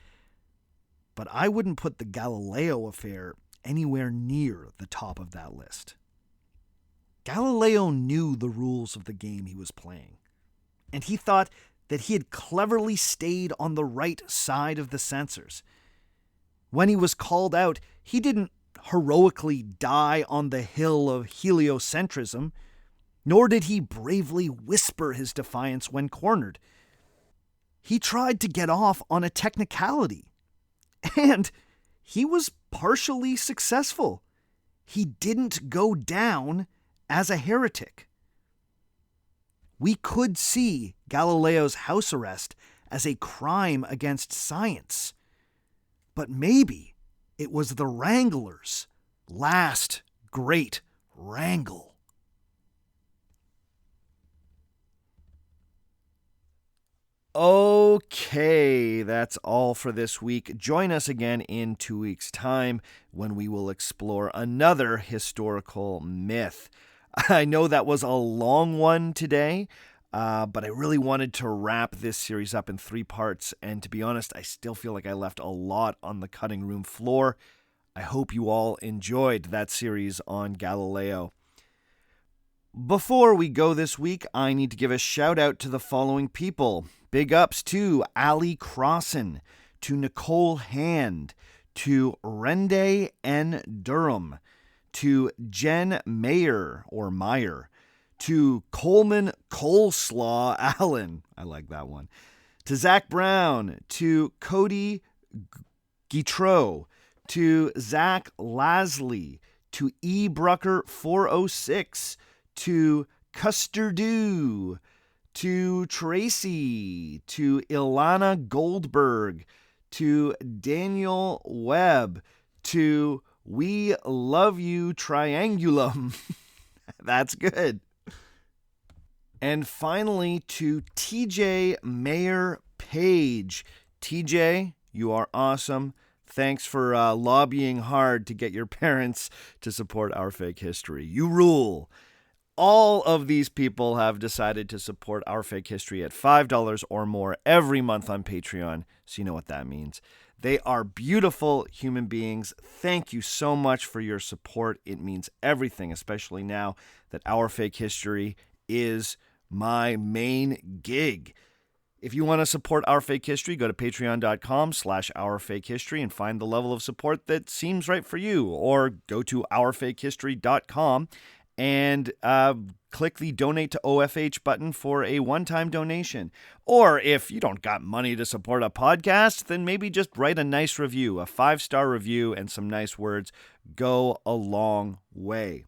[SPEAKER 1] but I wouldn't put the Galileo Affair anywhere near the top of that list. Galileo knew the rules of the game he was playing, and he thought that he had cleverly stayed on the right side of the censors. When he was called out, he didn't heroically die on the hill of heliocentrism, nor did he bravely whisper his defiance when cornered. He tried to get off on a technicality, and he was partially successful. He didn't go down as a heretic. We could see Galileo's house arrest as a crime against science, but maybe it was the wrangler's last great wrangle. Okay, that's all for this week. Join us again in 2 weeks' time when we will explore another historical myth. I know that was a long one today, but I really wanted to wrap this series up in 3 parts, and to be honest, I still feel like I left a lot on the cutting room floor. I hope you all enjoyed that series on Galileo. Before we go this week, I need to give a shout out to the following people. Big ups to Ali Crossan, to Nicole Hand, to Rende N. Durham, to Jen Mayer, or Meyer, to Coleman Coleslaw Allen, I like that one, to Zach Brown, to Cody Guitreau, to Zach Lasley, to E. Brucker 406, to Custardew, to Tracy, to Ilana Goldberg, to Daniel Webb, to We Love You Triangulum. That's good. And finally, to TJ Mayer Page. TJ, you are awesome. Thanks for lobbying hard to get your parents to support Our Fake History. You rule. All of these people have decided to support Our Fake History at $5 or more every month on Patreon, so you know what that means. They are beautiful human beings. Thank you so much for your support. It means everything, especially now that Our Fake History is my main gig. If you want to support Our Fake History, go to patreon.com/ourfakehistory and find the level of support that seems right for you. Or go to ourfakehistory.com and click the Donate to OFH button for a one-time donation. Or if you don't got money to support a podcast, then maybe just write a nice review, a 5-star review, and some nice words go a long way.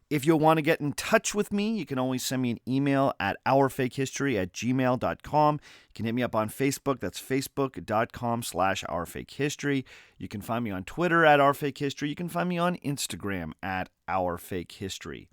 [SPEAKER 1] If you'll want to get in touch with me, you can always send me an email at ourfakehistory@gmail.com. You can hit me up on Facebook. That's facebook.com/ourfakehistory. You can find me on Twitter at ourfakehistory. You can find me on Instagram at ourfakehistory.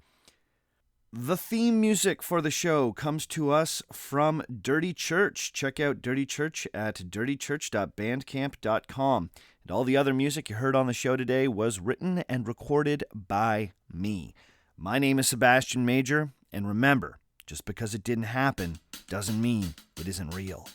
[SPEAKER 1] The theme music for the show comes to us from Dirty Church. Check out Dirty Church at dirtychurch.bandcamp.com. And all the other music you heard on the show today was written and recorded by me. My name is Sebastian Major, and remember, just because it didn't happen doesn't mean it isn't real.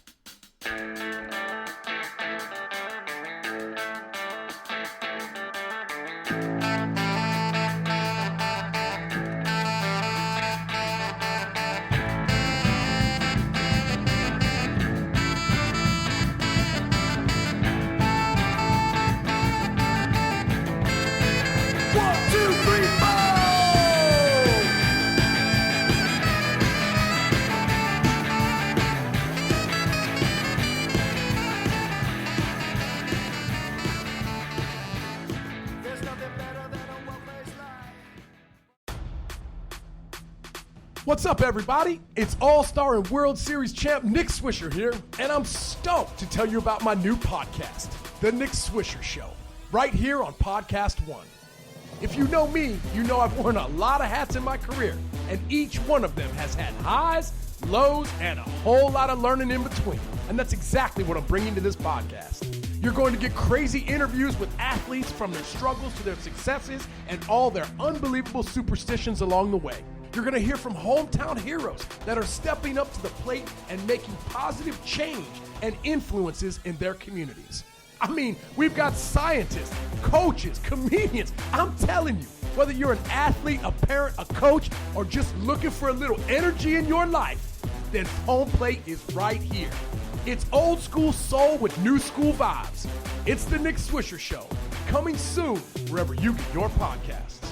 [SPEAKER 2] What's up, everybody? It's All-Star and World Series champ Nick Swisher here, and I'm stoked to tell you about my new podcast, The Nick Swisher Show, right here on PodcastOne. If you know me, you know I've worn a lot of hats in my career, and each one of them has had highs, lows, and a whole lot of learning in between. And that's exactly what I'm bringing to this podcast. You're going to get crazy interviews with athletes from their struggles to their successes and all their unbelievable superstitions along the way. You're going to hear from hometown heroes that are stepping up to the plate and making positive change and influences in their communities. I mean, we've got scientists, coaches, comedians. I'm telling you, whether you're an athlete, a parent, a coach, or just looking for a little energy in your life, then home plate is right here. It's old school soul with new school vibes. It's the Nick Swisher Show, coming soon wherever you get your podcasts.